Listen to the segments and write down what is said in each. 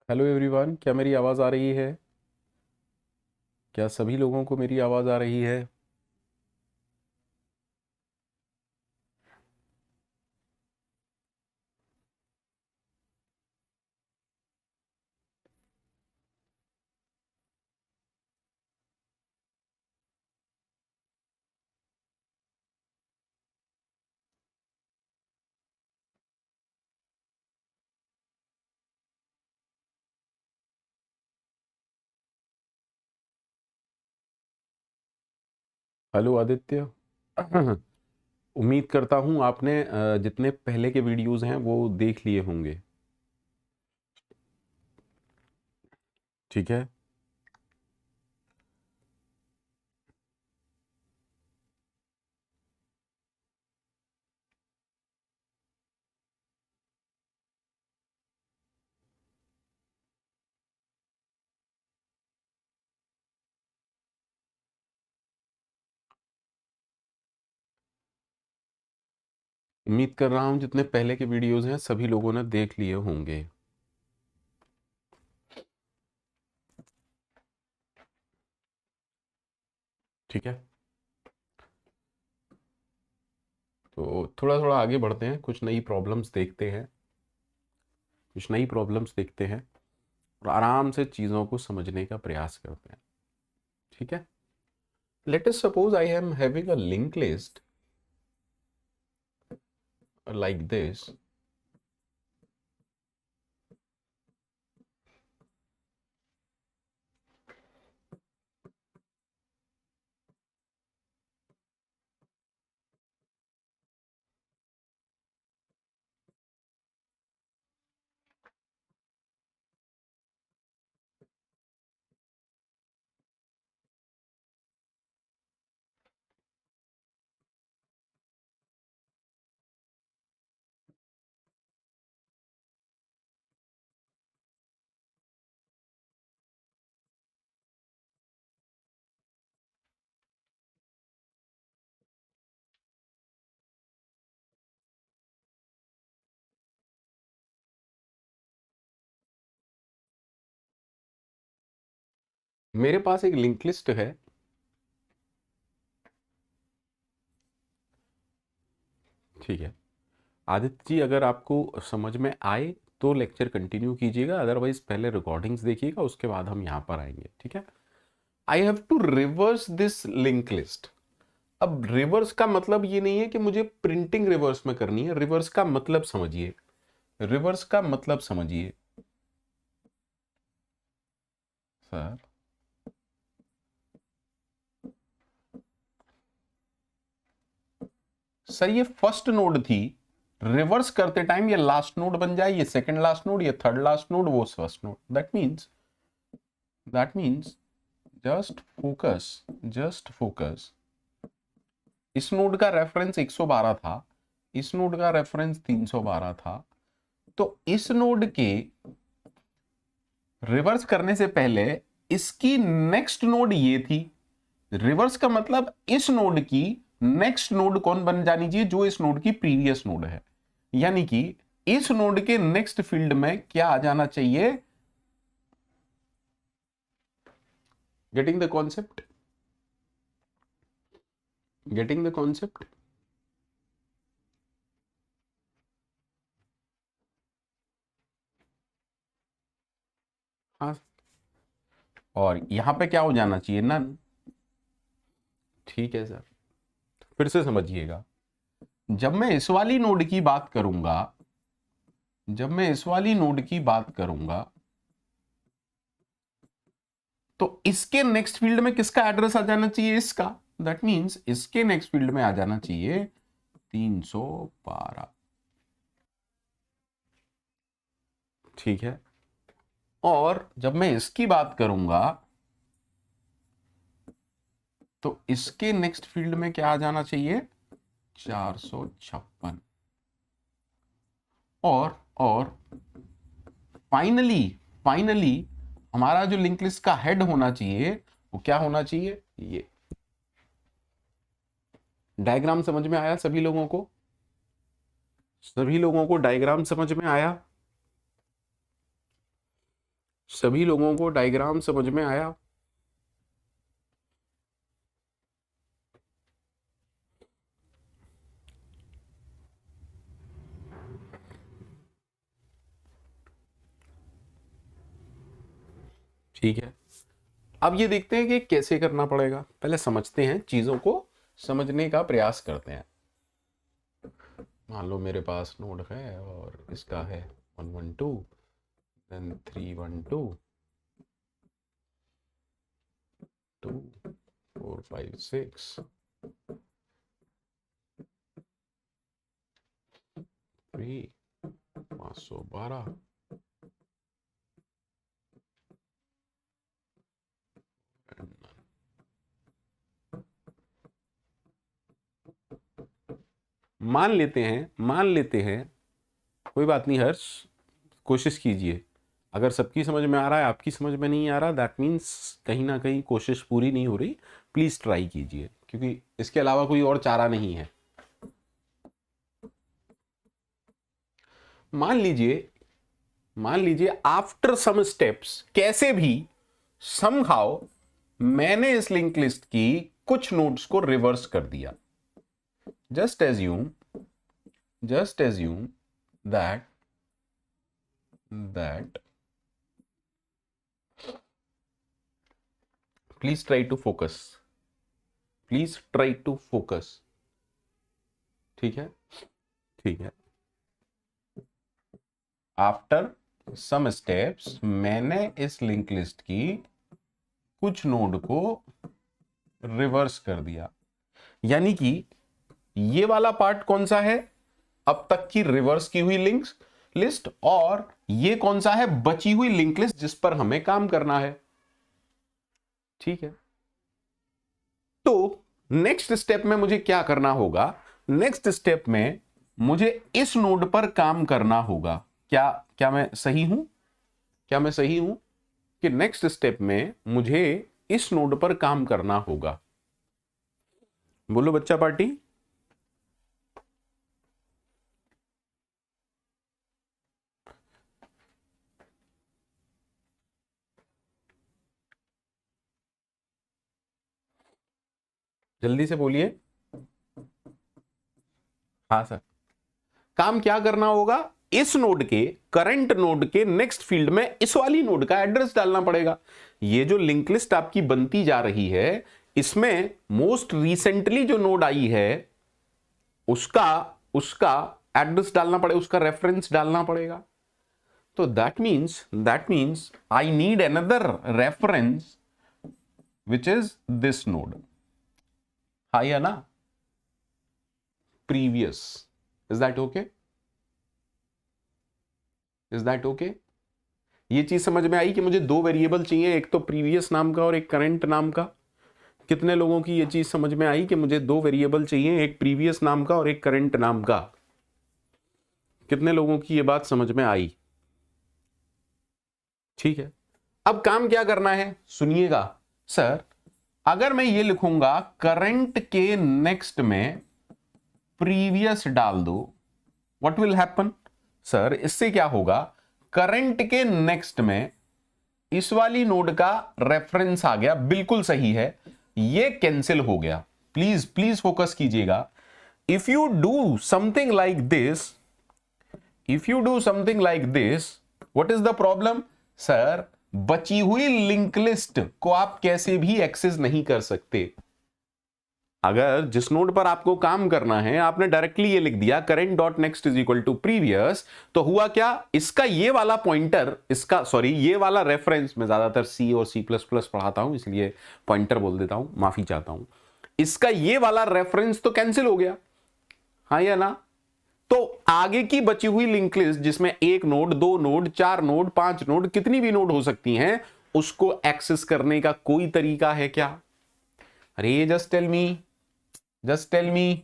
Hello everyone, क्या मेरी आवाज़ आ रही है? क्या सभी लोगों को मेरी आवाज़ आ रही है? हेलो आदित्य। उम्मीद करता हूँ आपने जितने पहले के वीडियोस हैं वो देख लिए होंगे। ठीक है। उम्मीद कर रहा हूँ जितने पहले के वीडियोस हैं सभी लोगों ने देख लिए होंगे। ठीक है, तो थोड़ा थोड़ा आगे बढ़ते हैं, कुछ नई प्रॉब्लम्स देखते हैं, कुछ नई प्रॉब्लम्स देखते हैं और आराम से चीज़ों को समझने का प्रयास करते हैं। ठीक है। Let us suppose I am having a link list like this. मेरे पास एक लिंक लिस्ट है। ठीक है आदित्य जी, अगर आपको समझ में आए तो लेक्चर कंटिन्यू कीजिएगा, अदरवाइज पहले रिकॉर्डिंग्स देखिएगा, उसके बाद हम यहाँ पर आएंगे। ठीक है। I have to reverse this link list. अब रिवर्स का मतलब ये नहीं है कि मुझे प्रिंटिंग रिवर्स में करनी है। रिवर्स का मतलब समझिए, रिवर्स का मतलब समझिए सर। सर ये फर्स्ट नोड थी, रिवर्स करते टाइम ये लास्ट नोड बन जाए, ये सेकंड लास्ट नोड, ये थर्ड लास्ट नोड, वो first node. That means just focus, just focus. इस नोड का रेफरेंस 112 था, इस नोड का रेफरेंस 312 था, तो इस नोड के रिवर्स करने से पहले इसकी नेक्स्ट नोड ये थी। रिवर्स का मतलब इस नोड की नेक्स्ट नोड कौन बन जानी चाहिए? जो इस नोड की प्रीवियस नोड है। यानी कि इस नोड के नेक्स्ट फील्ड में क्या आ जाना चाहिए? Getting the concept, getting the concept. हाँ, और यहां पे क्या हो जाना चाहिए? नन। ठीक है सर, फिर से समझिएगा। जब मैं इस वाली नोड की बात करूंगा, जब मैं इस वाली नोड की बात करूंगा, तो इसके नेक्स्ट फील्ड में किसका एड्रेस आ जाना चाहिए? इसका। दैट मींस इसके नेक्स्ट फील्ड में आ जाना चाहिए 312। ठीक है। और जब मैं इसकी बात करूंगा तो इसके नेक्स्ट फील्ड में क्या आ जाना चाहिए? 456। और फाइनली, फाइनली हमारा जो लिंक लिस्ट का हेड होना चाहिए वो क्या होना चाहिए? ये डायग्राम समझ में आया सभी लोगों को? सभी लोगों को डायग्राम समझ में आया? सभी लोगों को डायग्राम समझ में आया? ठीक है, अब ये देखते हैं कि कैसे करना पड़ेगा। पहले समझते हैं, चीजों को समझने का प्रयास करते हैं। मान लो मेरे पास नोड है और इसका है 112, देन 312, 2 4 5 6, 3 512, मान लेते हैं, कोई बात नहीं हर्ष, कोशिश कीजिए। अगर सबकी समझ में आ रहा है, आपकी समझ में नहीं आ रहा, दैट मीन्स कहीं ना कहीं कोशिश पूरी नहीं हो रही। प्लीज ट्राई कीजिए, क्योंकि इसके अलावा कोई और चारा नहीं है। मान लीजिए आफ्टर सम स्टेप्स, कैसे भी समहाउ मैंने इस लिंक लिस्ट की कुछ नोड्स को रिवर्स कर दिया। Just assume that please try to focus। ठीक है, आफ्टर सम स्टेप्स मैंने इस लिंक लिस्ट की कुछ नोड को रिवर्स कर दिया। यानी कि ये वाला पार्ट कौन सा है? अब तक की रिवर्स की हुई लिंक लिस्ट, और ये कौन सा है? बची हुई लिंक लिस्ट जिस पर हमें काम करना है। ठीक है, तो नेक्स्ट स्टेप में मुझे क्या करना होगा? नेक्स्ट स्टेप में मुझे इस नोड पर काम करना होगा। क्या मैं सही हूं कि नेक्स्ट स्टेप में मुझे इस नोड पर काम करना होगा? बोलो बच्चा पार्टी। जल्दी से बोलिए। हाँ सर, काम क्या करना होगा? इस नोड के, करंट नोड के नेक्स्ट फील्ड में इस वाली नोड का एड्रेस डालना पड़ेगा। ये जो लिंक लिस्ट आपकी बनती जा रही है, इसमें मोस्ट रिसेंटली जो नोड आई है उसका एड्रेस डालना पड़ेगा, उसका रेफरेंस डालना पड़ेगा। तो that means I need another reference which is this node. हाँ या ना? प्रीवियस। Is that okay? ये चीज समझ में आई कि मुझे दो वेरिएबल चाहिए, एक तो प्रीवियस नाम का और एक करंट नाम का। कितने लोगों की ये चीज समझ में आई कि मुझे दो वेरिएबल चाहिए, एक प्रीवियस नाम का और एक करंट नाम का? कितने लोगों की ये बात समझ में आई? ठीक है, अब काम क्या करना है सुनिएगा। सर, अगर मैं ये लिखूंगा करंट के नेक्स्ट में प्रीवियस डाल दो, व्हाट विल हैपन? सर, इससे क्या होगा? करंट के नेक्स्ट में इस वाली नोड का रेफरेंस आ गया, बिल्कुल सही है, ये कैंसिल हो गया। प्लीज फोकस कीजिएगा। If you do something like this, what is the problem? Sir, बची हुई लिंक लिस्ट को आप कैसे भी एक्सेस नहीं कर सकते। अगर जिस नोड पर आपको काम करना है आपने डायरेक्टली ये लिख दिया current dot next is equal to previous, तो हुआ क्या? इसका ये वाला पॉइंटर, ये वाला रेफरेंस, मैं ज्यादातर सी और सी प्लस प्लस पढ़ाता हूं इसलिए पॉइंटर बोल देता हूं, माफी चाहता हूं। इसका ये वाला रेफरेंस तो कैंसिल हो गया, हाँ या ना? तो आगे की बची हुई लिंक लिस्ट जिसमें एक नोड, दो नोड, चार नोड, पांच नोड, कितनी भी नोड हो सकती हैं, उसको एक्सेस करने का कोई तरीका है क्या? अरे just tell me.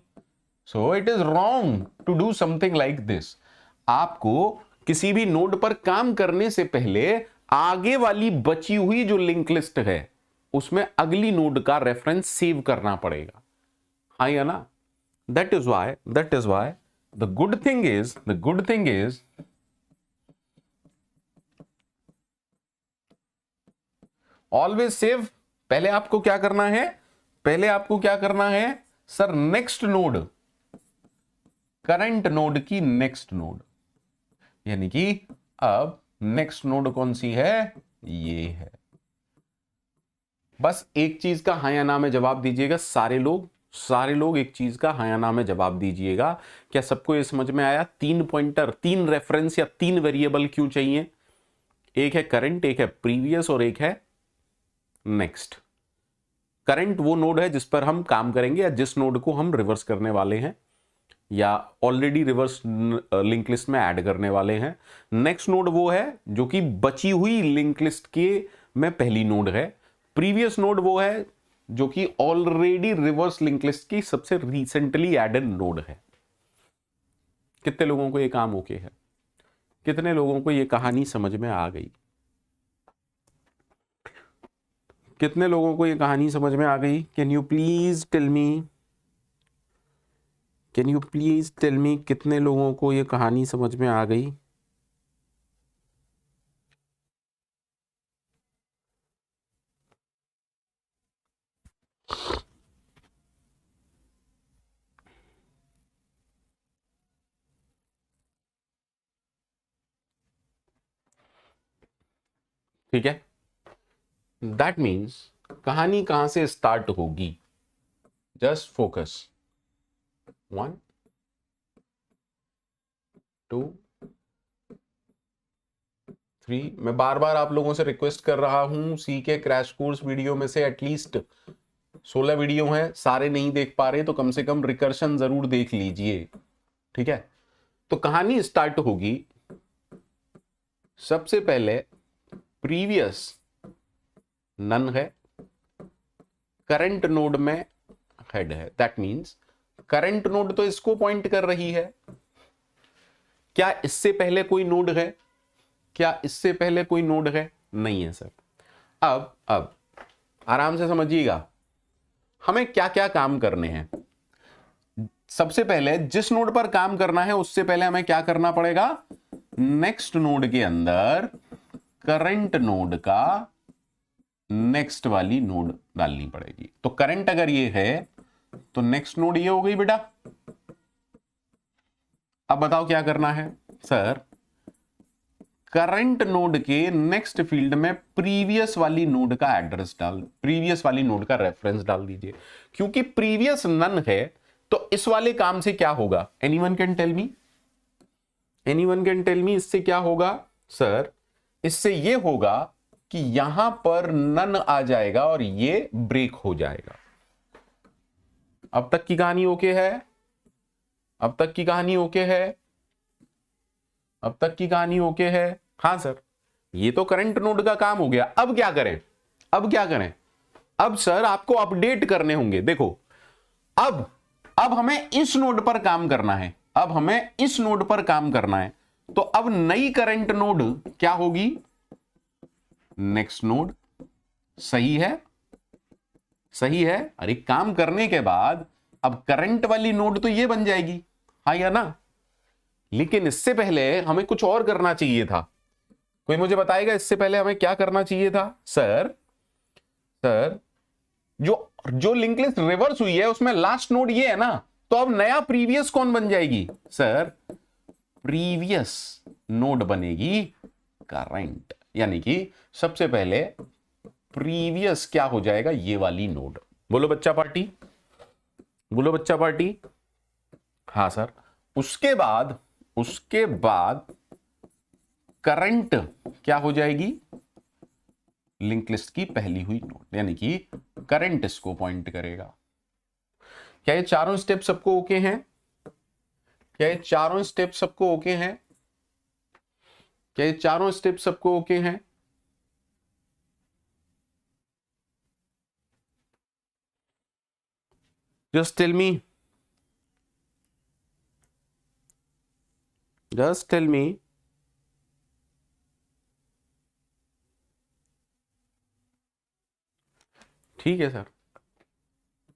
So it is wrong to do something like this. आपको किसी भी नोड पर काम करने से पहले आगे वाली बची हुई जो लिंक लिस्ट है उसमें अगली नोड का रेफरेंस सेव करना पड़ेगा, हाँ या ना? That is why the good thing is always save. पहले आपको क्या करना है, पहले आपको क्या करना है sir, next node, current node की नेक्स्ट नोड, यानी कि अब नेक्स्ट नोड कौन सी है, ये है। बस एक चीज का हाँ या ना में जवाब दीजिएगा सारे लोग एक चीज का हाँ या ना में जवाब दीजिएगा। क्या सबको ये समझ में आया? 3 पॉइंटर, 3 रेफरेंस या 3 वेरिएबल क्यों चाहिए? एक है करंट, एक है प्रीवियस और एक है नेक्स्ट। करंट वो नोड है जिस पर हम काम करेंगे या जिस नोड को हम रिवर्स करने वाले हैं या ऑलरेडी रिवर्स लिंक लिस्ट में ऐड करने वाले हैं। नेक्स्ट नोड वो है जो कि बची हुई लिंक लिस्ट के में पहली नोड है। प्रीवियस नोड वो है जो कि ऑलरेडी रिवर्स लिंक लिस्ट की सबसे रिसेंटली एडेड नोड है। कितने लोगों को ये काम ओके है? कितने लोगों को ये कहानी समझ में आ गई? कितने लोगों को ये कहानी समझ में आ गई? Can you please tell me, can you please tell me कितने लोगों को ये कहानी समझ में आ गई? ठीक है, दैट मीन्स कहानी कहां से स्टार्ट होगी? Just focus, 1 2 3। मैं बार बार आप लोगों से रिक्वेस्ट कर रहा हूं, सी के क्रैश कोर्स वीडियो में से एटलीस्ट 16 वीडियो हैं, सारे नहीं देख पा रहे तो कम से कम रिकर्शन जरूर देख लीजिए। ठीक है, तो कहानी स्टार्ट होगी सबसे पहले प्रीवियस नन है, करंट नोड में हेड है। दैट मींस करंट नोड तो इसको पॉइंट कर रही है। क्या इससे पहले कोई नोड है? क्या इससे पहले कोई नोड है? नहीं है सर। अब आराम से समझिएगा, हमें क्या क्या काम करने हैं। सबसे पहले जिस नोड पर काम करना है उससे पहले हमें क्या करना पड़ेगा, नेक्स्ट नोड के अंदर करंट नोड का नेक्स्ट वाली नोड डालनी पड़ेगी। तो करंट अगर ये है तो नेक्स्ट नोड ये हो गई बेटा। अब बताओ क्या करना है सर, करंट नोड के नेक्स्ट फील्ड में प्रीवियस वाली नोड का एड्रेस प्रीवियस वाली नोड का रेफरेंस डाल दीजिए। क्योंकि प्रीवियस नन है तो इस वाले काम से क्या होगा? Anyone can tell me, anyone can tell me इससे क्या होगा? सर इससे ये होगा कि यहां पर नन आ जाएगा और ये ब्रेक हो जाएगा। अब तक की कहानी ओके है? अब तक की कहानी ओके है? अब तक की कहानी ओके है? हाँ सर, ये तो करंट नोड का काम हो गया। अब क्या करें? अब क्या करें? अब सर आपको अपडेट करने होंगे। देखो अब हमें इस नोड पर काम करना है, अब हमें इस नोड पर काम करना है। तो अब नई करंट नोड क्या होगी? Next node. सही है, सही है। अरे काम करने के बाद अब करंट वाली नोड तो ये बन जाएगी, हाँ या ना? लेकिन इससे पहले हमें कुछ और करना चाहिए था। कोई मुझे बताएगा इससे पहले हमें क्या करना चाहिए था? सर जो लिंक लिस्ट रिवर्स हुई है उसमें लास्ट नोड ये है ना, तो अब नया प्रीवियस कौन बन जाएगी? सर प्रीवियस नोड बनेगी करंट, यानी कि सबसे पहले प्रीवियस क्या हो जाएगा? ये वाली नोड। बोलो बच्चा पार्टी, बोलो बच्चा पार्टी। हाँ सर। उसके बाद करंट क्या हो जाएगी? लिंक लिस्ट की पहली हुई नोड, यानी कि करंट इसको पॉइंट करेगा। क्या ये चारों स्टेप सबको ओके हैं? क्या ये चारों स्टेप सबको ओके हैं? क्या ये चारों स्टेप सबको ओके हैं? Just tell me, just tell me. ठीक है सर।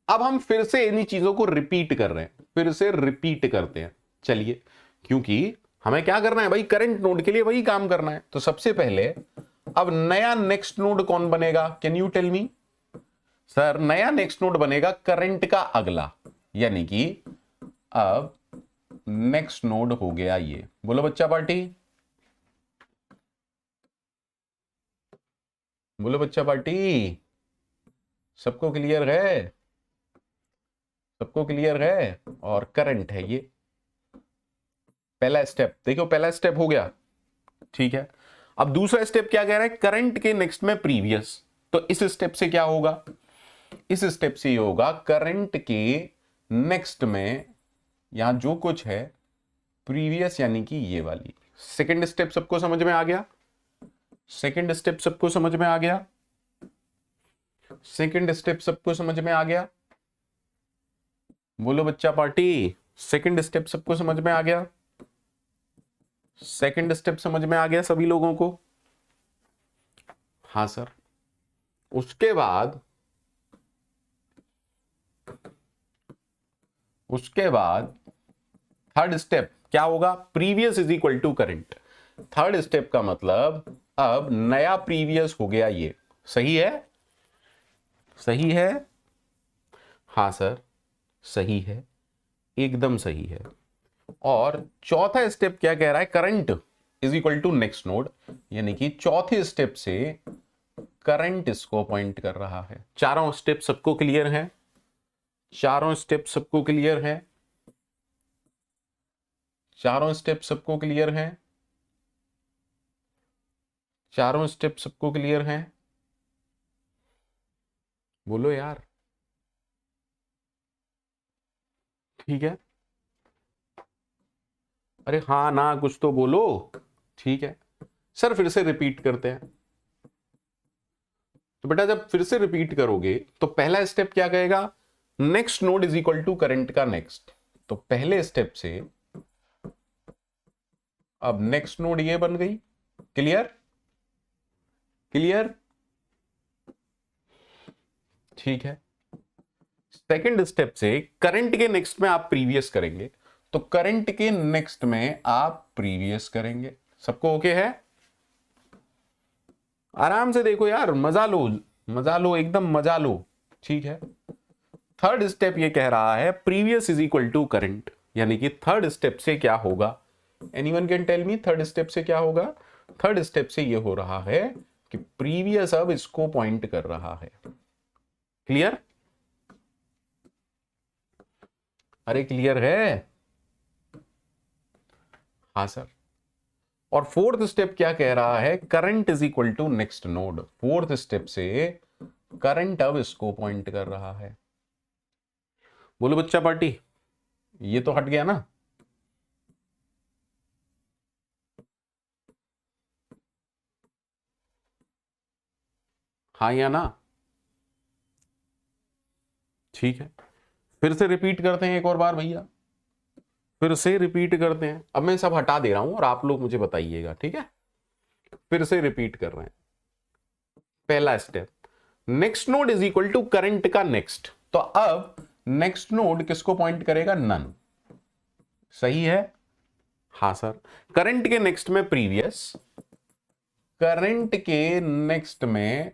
अब हम फिर से इन्हीं चीजों को रिपीट कर रहे हैं, फिर से रिपीट करते हैं। चलिए, क्योंकि हमें क्या करना है भाई? करंट नोड के लिए वही काम करना है। तो सबसे पहले अब नया नेक्स्ट नोड कौन बनेगा, can you tell me? Sir नया नेक्स्ट नोड बनेगा करंट का अगला, यानी कि अब नेक्स्ट नोड हो गया ये। बोलो बच्चा पार्टी, बोलो बच्चा पार्टी, सबको क्लियर है? सबको क्लियर है? और करंट है ये पहला स्टेप, देखो पहला स्टेप हो गया, ठीक है। अब दूसरा स्टेप क्या कह रहा है, करंट के नेक्स्ट में प्रीवियस। तो इस स्टेप से क्या होगा, इस स्टेप से ये होगा करंट के नेक्स्ट में यहां जो कुछ है प्रीवियस, यानी कि ये वाली। सेकंड स्टेप सबको समझ में आ गया? सेकंड स्टेप सबको समझ में आ गया? सेकंड स्टेप सबको समझ में आ गया? बोलो बच्चा पार्टी, सेकंड स्टेप सबको समझ में आ गया? सेकंड स्टेप समझ में आ गया सभी लोगों को? हाँ सर। उसके बाद थर्ड स्टेप क्या होगा, previous is equal to current. Third step का मतलब अब नया प्रीवियस हो गया ये, सही है? सही है? हाँ सर सही है, एकदम सही है। और चौथा स्टेप क्या कह रहा है, current is equal to next node, यानी कि चौथे स्टेप से करंट इसको पॉइंट कर रहा है। चारों स्टेप सबको क्लियर है? चारों स्टेप सबको क्लियर है? चारों स्टेप सबको क्लियर है? चारों स्टेप सबको क्लियर है? बोलो यार, ठीक है? अरे हाँ ना कुछ तो बोलो, ठीक है। सर फिर से रिपीट करते हैं। तो बेटा जब फिर से रिपीट करोगे तो पहला स्टेप क्या कहेगा, next node is equal to current का नेक्स्ट। तो पहले स्टेप से अब नेक्स्ट नोड ये बन गई, क्लियर? क्लियर? ठीक है। सेकंड स्टेप से करंट के नेक्स्ट में आप प्रीवियस करेंगे, तो करंट के नेक्स्ट में आप प्रीवियस करेंगे। सबको ओके है? आराम से देखो यार, मजा लो, मजा लो, एकदम मजा लो, ठीक है। थर्ड स्टेप ये कह रहा है previous is equal to current, यानी कि थर्ड स्टेप से क्या होगा, anyone can tell me third step से क्या होगा? थर्ड स्टेप से ये हो रहा है कि प्रीवियस अब इसको पॉइंट कर रहा है। क्लियर? अरे क्लियर है? हाँ सर। और फोर्थ स्टेप क्या कह रहा है, current is equal to next node. Fourth step से करंट अब इसको पॉइंट कर रहा है। बोलो बच्चा पार्टी, ये तो हट गया ना? हाँ या ना? ठीक है, फिर से रिपीट करते हैं एक और बार भैया, फिर से रिपीट करते हैं। अब मैं सब हटा दे रहा हूं और आप लोग मुझे बताइएगा, ठीक है? फिर से रिपीट कर रहे हैं। पहला step, next node is equal to current का नेक्स्ट। तो अब नेक्स्ट नोड किसको पॉइंट करेगा, नन। सही है? हाँ सर। करंट के नेक्स्ट में प्रीवियस, करंट के नेक्स्ट में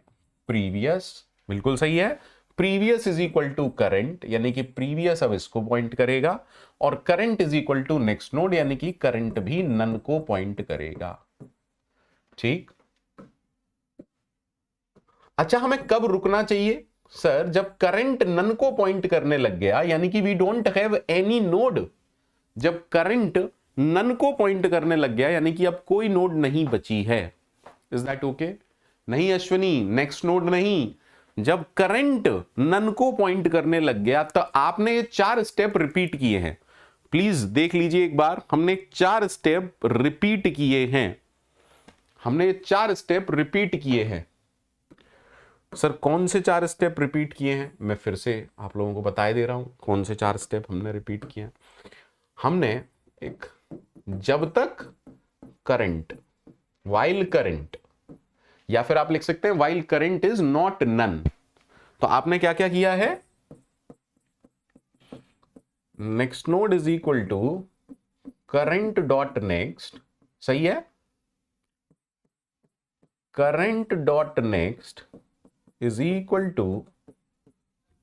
प्रीवियस, बिल्कुल सही है। Previous is equal to current, यानी कि प्रीवियस अब इसको पॉइंट करेगा, और current is equal to next node, यानी कि करंट भी नन को पॉइंट करेगा। ठीक। अच्छा, हमें कब रुकना चाहिए सर, जब करंट नन को पॉइंट करने लग गया, यानी कि we don't have any node. जब करंट नन को पॉइंट करने लग गया, यानी कि अब कोई नोड नहीं बची है। Is that okay? नहीं अश्विनी, नेक्स्ट नोड नहीं। जब करंट नन को पॉइंट करने लग गया, तो आपने ये 4 स्टेप रिपीट किए हैं। प्लीज देख लीजिए एक बार, हमने 4 स्टेप रिपीट किए हैं। हमने 4 स्टेप रिपीट किए हैं। सर कौन से 4 स्टेप रिपीट किए हैं, मैं फिर से आप लोगों को बताए दे रहा हूं कौन से 4 स्टेप हमने रिपीट किए हैं। हमने एक, जब तक करंट, वाइल करंट, या फिर आप लिख सकते हैं while current is not none. तो आपने क्या क्या किया है, next node is equal to current dot next, सही है? Current dot next is equal to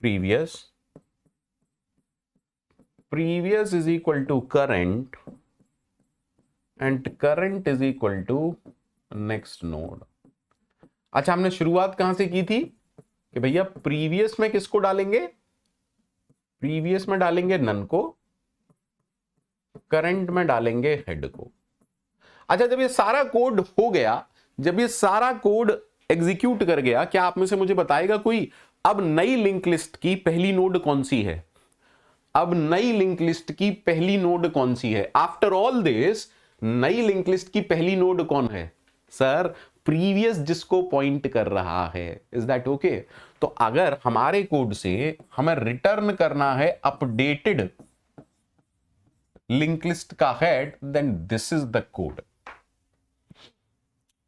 previous, previous is equal to current and current is equal to next node। अच्छा, हमने शुरुआत कहां से की थी कि भैया प्रीवियस में किसको डालेंगे, प्रीवियस में डालेंगे नन को, करंट में डालेंगे हेड को। अच्छा, जब ये सारा कोड हो गया, जब ये सारा कोड एग्जीक्यूट कर गया, क्या आप में से मुझे बताएगा कोई अब नई लिंक लिस्ट की पहली नोड कौन सी है? अब नई लिंक लिस्ट की पहली नोड कौन सी है? आफ्टर ऑल दिस नई लिंक लिस्ट की पहली नोड कौन है सर? प्रीवियस जिसको पॉइंट कर रहा है। Is that okay? तो अगर हमारे कोड से हमें रिटर्न करना है अपडेटेड लिंक लिस्ट का head, then this is the code.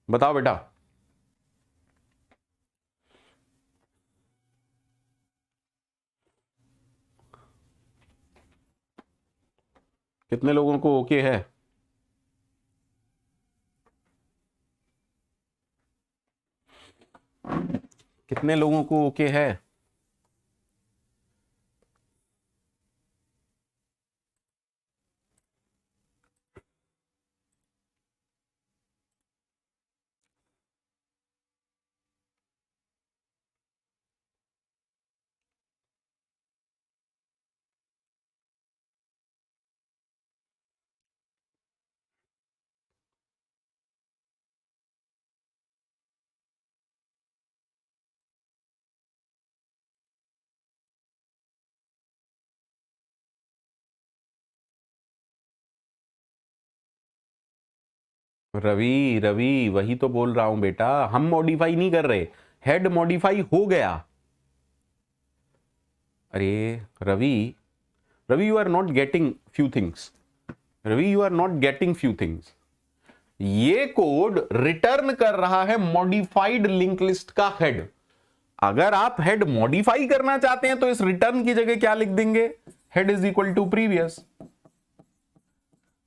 बताओ बेटा, कितने लोगों को ओके है? कितने लोगों को ओके है? रवि रवि वही तो बोल रहा हूं बेटा, हम मॉडिफाई नहीं कर रहे, हेड मॉडिफाई हो गया। अरे Ravi, Ravi you are not getting few things, Ravi you are not getting few things. ये कोड रिटर्न कर रहा है मॉडिफाइड लिंक लिस्ट का हेड। अगर आप हेड मॉडिफाई करना चाहते हैं तो इस रिटर्न की जगह क्या लिख देंगे? Head is equal to previous.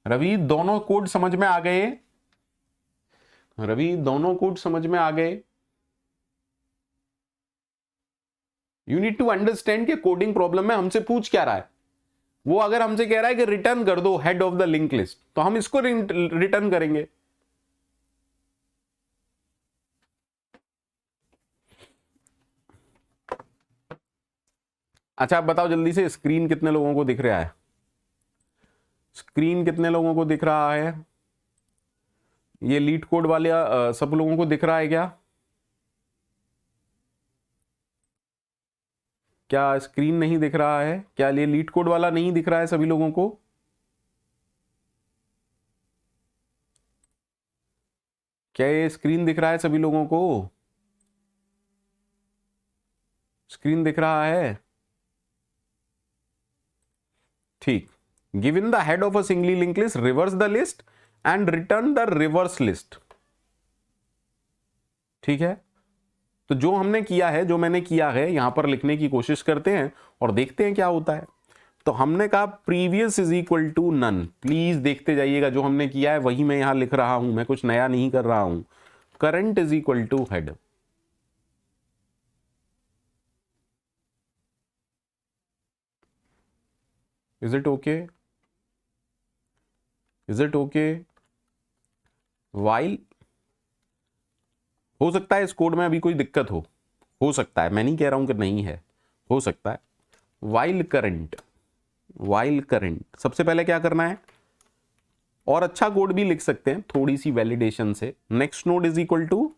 Ravi दोनों कोड समझ में आ गए? रवि दोनों कोड समझ में आ गए? यू नीड टू अंडरस्टैंड कि कोडिंग प्रॉब्लम में हमसे पूछ क्या रहा है। वो अगर हमसे कह रहा है कि रिटर्न कर दो head of the link list, तो हम इसको रिटर्न करेंगे। अच्छा, आप बताओ जल्दी से, स्क्रीन कितने लोगों को दिख रहा है? स्क्रीन कितने लोगों को दिख रहा है? ये लीड कोड वाले सब लोगों को दिख रहा है क्या? क्या स्क्रीन नहीं दिख रहा है? क्या ये लीड कोड वाला नहीं दिख रहा है सभी लोगों को? क्या ये स्क्रीन दिख रहा है सभी लोगों को? स्क्रीन दिख रहा है? ठीक। Given the head of a singly link list, reverse the list and return the reverse list. ठीक है, तो जो हमने किया है, जो मैंने किया है, यहां पर लिखने की कोशिश करते हैं और देखते हैं क्या होता है। तो हमने कहा previous is equal to none. Please देखते जाइएगा, जो हमने किया है वही मैं यहां लिख रहा हूं, मैं कुछ नया नहीं कर रहा हूं। Current is equal to head. Is it okay? Is it okay? While, हो सकता है इस कोड में अभी कोई दिक्कत हो सकता है, मैं नहीं कह रहा हूं कि नहीं है, हो सकता है। वाइल करंट, वाइल करंट, सबसे पहले क्या करना है, और अच्छा कोड भी लिख सकते हैं थोड़ी सी वैलिडेशन से। Next node is equal to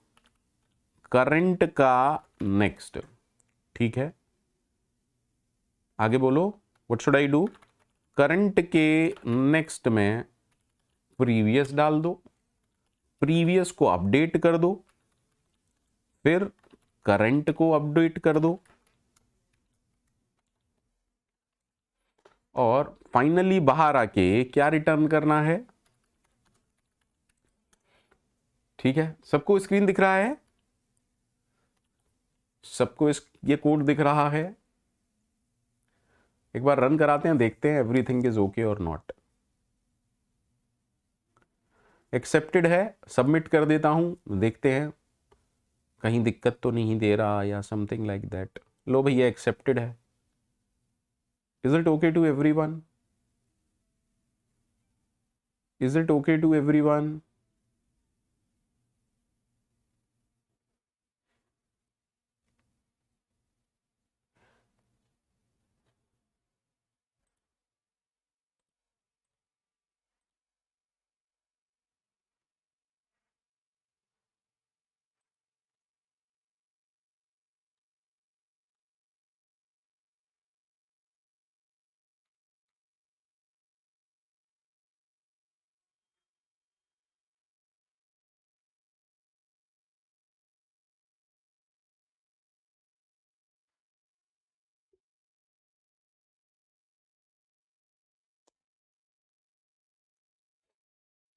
current का नेक्स्ट। ठीक है, आगे बोलो, what should I do? Current के नेक्स्ट में प्रीवियस डाल दो, प्रीवियस को अपडेट कर दो, फिर करंट को अपडेट कर दो, और फाइनली बाहर आके क्या रिटर्न करना है। ठीक है, सबको स्क्रीन दिख रहा है? सबको ये कोड दिख रहा है? एक बार रन कराते हैं, देखते हैं एवरीथिंग इज ओके और नॉट। एक्सेप्टेड है, सबमिट कर देता हूं, देखते हैं कहीं दिक्कत तो नहीं दे रहा या समथिंग लाइक दैट। लो भैया एक्सेप्टेड है। Is it okay to everyone? Is it okay to everyone?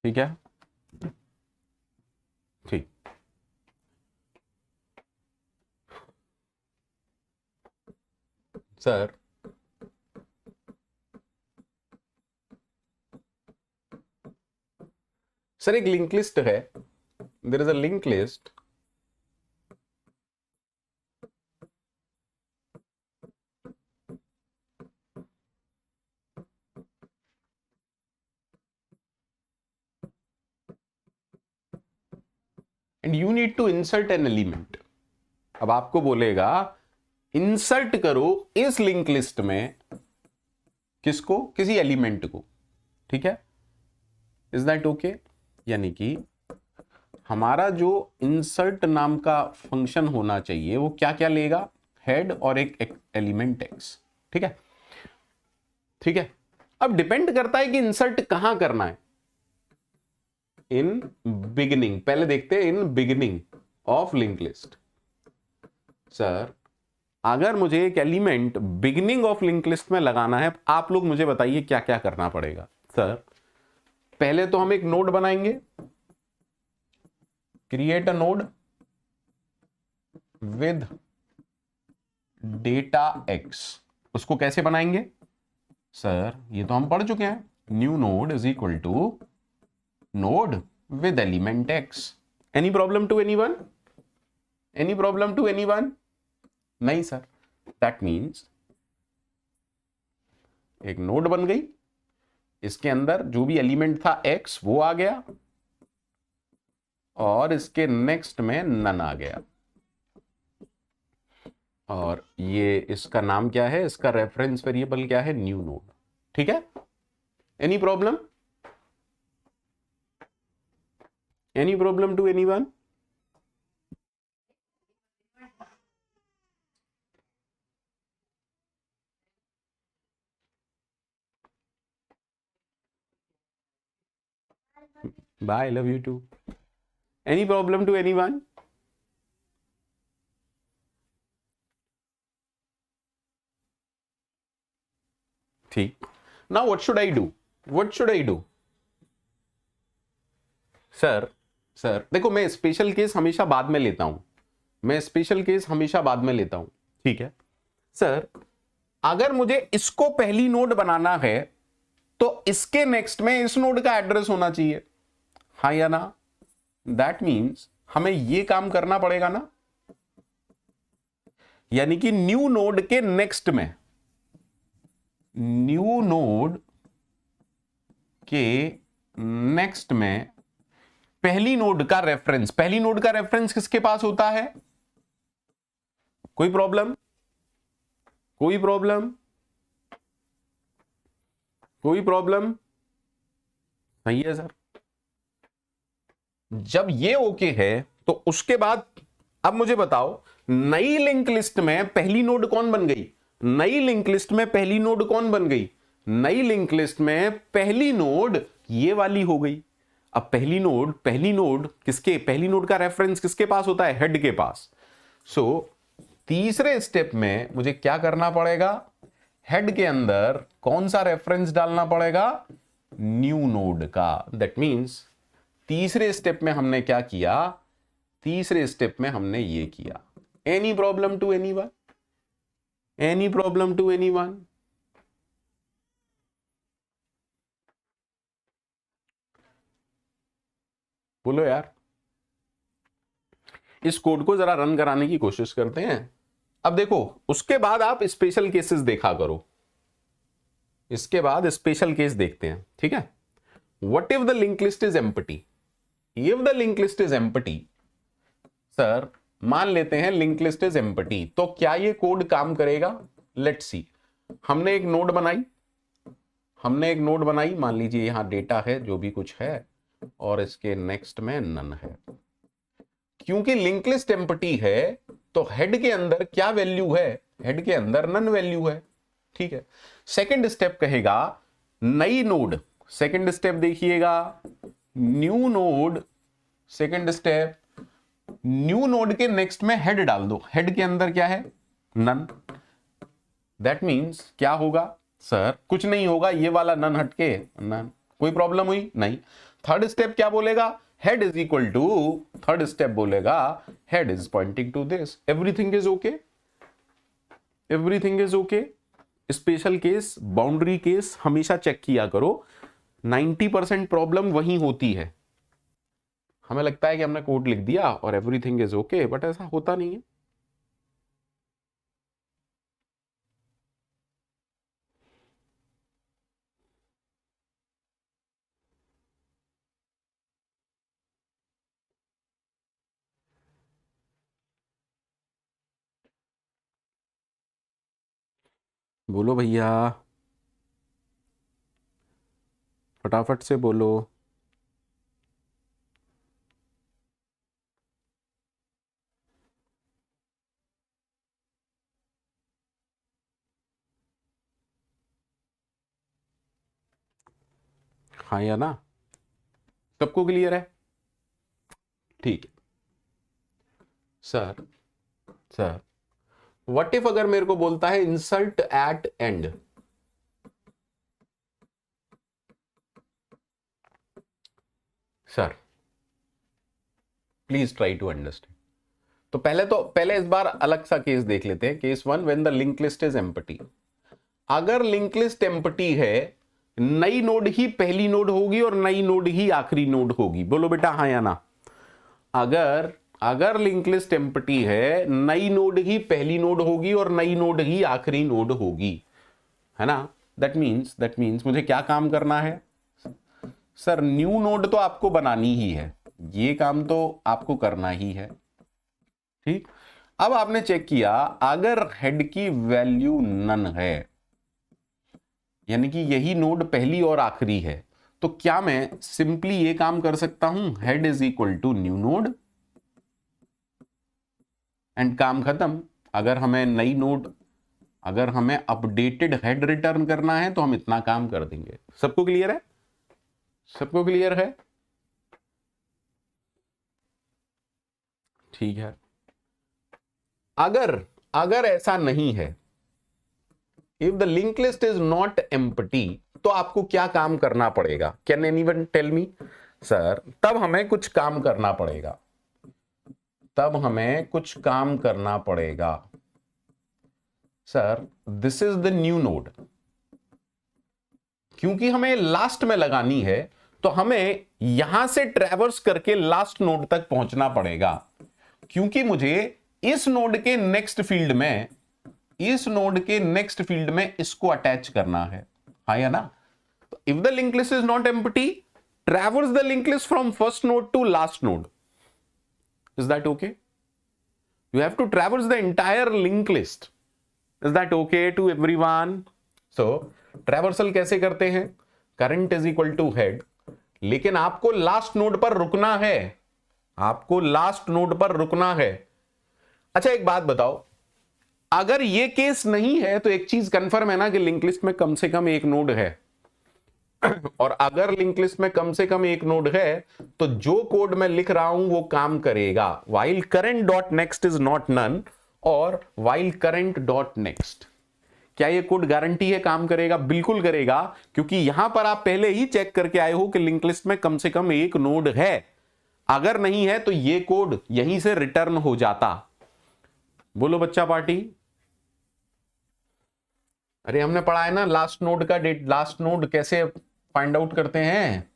ठीक है, ठीक। सर सर एक लिंक लिस्ट है, there is a link list. And you need to insert an element. अब आपको बोलेगा इंसर्ट करो इस लिंक लिस्ट में किसको, किसी एलिमेंट को। ठीक है, इज दैट ओके? यानी कि हमारा जो इंसर्ट नाम का फंक्शन होना चाहिए वो क्या क्या लेगा, हेड और एक एलिमेंट एक्स। ठीक है, ठीक है। अब डिपेंड करता है कि इंसर्ट कहां करना है। इन बिगिनिंग, पहले देखते हैं in beginning of link list. Sir अगर मुझे एक element beginning of link list में लगाना है, आप लोग मुझे बताइए क्या क्या करना पड़ेगा। सर पहले तो हम एक नोड बनाएंगे, create a node with data x. उसको कैसे बनाएंगे? सर ये तो हम पढ़ चुके हैं, new node is equal to node with element x. Any problem to anyone? Any problem to anyone? नहीं सर। दैट मीन्स एक नोड बन गई, इसके अंदर जो भी एलिमेंट था एक्स वो आ गया, और इसके नेक्स्ट में नन आ गया, और ये इसका नाम क्या है, इसका रेफरेंस वेरिएबल क्या है, न्यू नोड। ठीक है, any problem? Any problem to anyone? Bye, love you too. Any problem to anyone? ठीक। Now what should I do? What should I do? Sir sir देखो, मैं स्पेशल केस हमेशा बाद में लेता हूं, मैं स्पेशल केस हमेशा बाद में लेता हूं। ठीक है सर, अगर मुझे इसको पहली नोड बनाना है तो इसके नेक्स्ट में इस नोड का एड्रेस होना चाहिए, हाँ या ना? दैट मीन्स हमें यह काम करना पड़ेगा ना, यानी कि न्यू नोड के नेक्स्ट में, न्यू नोड के नेक्स्ट में पहली नोड का रेफरेंस, पहली नोड का रेफरेंस किसके पास होता है? कोई प्रॉब्लम? कोई प्रॉब्लम? कोई प्रॉब्लम? सही है सर। जब ये ओके है तो उसके बाद अब मुझे बताओ, नई लिंक लिस्ट में पहली नोड कौन बन गई? नई लिंक लिस्ट में पहली नोड कौन बन गई? नई लिंक लिस्ट में पहली नोड ये वाली हो गई। अब पहली नोड किसके, पहली नोड का रेफरेंस किसके पास होता है? हेड के पास। सो तीसरे स्टेप में मुझे क्या करना पड़ेगा? हेड के अंदर कौन सा रेफरेंस डालना पड़ेगा? न्यू नोड का। दैट मींस तीसरे स्टेप में हमने क्या किया? तीसरे स्टेप में हमने ये किया। Any problem to anyone? Any problem to anyone? बोलो यार। इस कोड को जरा रन कराने की कोशिश करते हैं। अब देखो, उसके बाद आप स्पेशल केसेस देखा करो, इसके बाद स्पेशल केस देखते हैं, ठीक है। What if the link list is empty? If the link list is empty, sir मान लेते हैं लिंक लिस्ट इज एम्प्टी, तो क्या ये कोड काम करेगा? Let's see. हमने एक नोड बनाई, मान लीजिए यहां डेटा है जो भी कुछ है, और इसके नेक्स्ट में नन है। क्योंकि लिंक लिस्ट एम्प्टी है तो हेड के अंदर क्या वैल्यू है? हेड के अंदर नन वैल्यू है, ठीक है। सेकंड स्टेप कहेगा नई नोड, सेकंड स्टेप देखिएगा, new node, second step new node के नेक्स्ट में हेड डाल दो, हेड के अंदर क्या है? नन। दैट मींस क्या होगा? सर कुछ नहीं होगा, ये वाला नन हटके नन, कोई प्रॉब्लम हुई नहीं। थर्ड स्टेप क्या बोलेगा? Head is equal to, third step बोलेगा head is pointing to this, everything is okay, everything is okay. Special case, boundary case हमेशा चेक किया करो, 90% प्रॉब्लम वहीं होती है। हमें लगता है कि हमने कोड लिख दिया और एवरीथिंग इज ओके, बट ऐसा होता नहीं है। बोलो भैया, फटाफट से बोलो। हाँ या ना? सबको क्लियर है? ठीक है सर। सर व्हाट इफ अगर मेरे को बोलता है insert at end, sir please try to understand. तो पहले इस बार अलग सा केस देख लेते हैं। Case 1, when the link list is empty. अगर लिंक लिस्ट एम्प्टी है, नई नोड ही पहली नोड होगी और नई नोड ही आखिरी नोड होगी। बोलो बेटा हाँ या ना? अगर लिंक लिस्ट एम्प्टी है, नई नोड ही पहली नोड होगी और नई नोड ही आखिरी नोड होगी, है ना? दैट मीन्स मुझे क्या काम करना है? सर न्यू नोड तो आपको बनानी ही है, ये काम तो आपको करना ही है, ठीक। अब आपने चेक किया, अगर हेड की वैल्यू नन है, यानी कि यही नोड पहली और आखिरी है, तो क्या मैं सिंपली ये काम कर सकता हूं, head is equal to new node and काम खत्म। अगर हमें नई नोड, अगर हमें अपडेटेड हेड रिटर्न करना है तो हम इतना काम कर देंगे। सबको क्लियर है? सबको क्लियर है? ठीक है। अगर ऐसा नहीं है, if the link list is not empty, तो आपको क्या काम करना पड़ेगा? Can anyone tell me? Sir तब हमें कुछ काम करना पड़ेगा, तब हमें कुछ काम करना पड़ेगा। Sir this is the new node, क्योंकि हमें लास्ट में लगानी है तो हमें यहां से ट्रैवर्स करके लास्ट नोड तक पहुंचना पड़ेगा, क्योंकि मुझे इस नोड के नेक्स्ट फील्ड में, इस नोड के नेक्स्ट फील्ड में इसको अटैच करना है, हाँ या ना? तो if the link list is not empty, traverse the link list from first node to last node. Is that okay? You have to traverse the entire link list. Is that okay to everyone? So traversal कैसे करते हैं? Current is equal to head, लेकिन आपको last node पर रुकना है, आपको last node पर रुकना है। अच्छा एक बात बताओ, अगर ये केस नहीं है तो एक चीज कंफर्म है ना कि लिंक लिस्ट में कम से कम एक नोड है, और अगर लिंक लिस्ट में कम से कम एक नोड है तो जो कोड मैं लिख रहा हूं वो काम करेगा। while current dot next is not none और while current डॉट नेक्स्ट, क्या ये कोड गारंटी है काम करेगा? बिल्कुल करेगा, क्योंकि यहां पर आप पहले ही चेक करके आए हो कि लिंक लिस्ट में कम से कम एक नोड है। अगर नहीं है तो ये कोड यहीं से रिटर्न हो जाता। बोलो बच्चा पार्टी। अरे हमने पढ़ा है ना लास्ट नोड का डेट, लास्ट नोड कैसे फाइंड आउट करते हैं।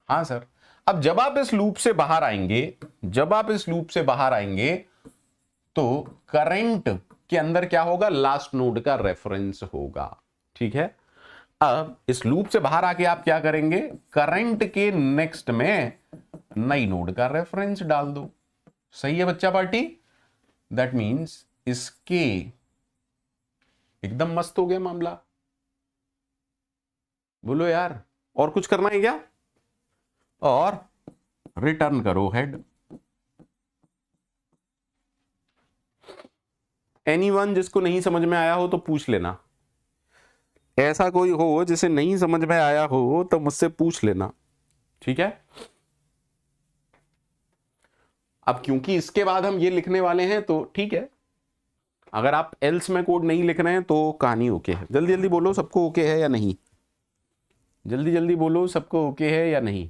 हाँ सर। अब जब आप इस लूप से बाहर आएंगे, जब आप इस लूप से बाहर आएंगे तो करंट के अंदर क्या होगा, लास्ट नोड का रेफरेंस होगा। ठीक है, अब इस लूप से बाहर आके आप क्या करेंगे, करंट के नेक्स्ट में नई नोड का रेफरेंस डाल दो। सही है बच्चा पार्टी? दैट मीन्स इसके एकदम मस्त हो गया मामला। बोलो यार, और कुछ करना है क्या? और रिटर्न करो हेड। एनीवन जिसको नहीं समझ में आया हो तो पूछ लेना, ऐसा कोई हो जिसे नहीं समझ में आया हो तो मुझसे पूछ लेना। ठीक है, अब क्योंकि इसके बाद हम ये लिखने वाले हैं तो ठीक है, अगर आप एल्स में कोड नहीं लिख रहे हैं तो कहानी ओके है। जल्दी जल्दी बोलो सबको ओके है या नहीं, जल्दी जल्दी बोलो सबको ओके है या नहीं।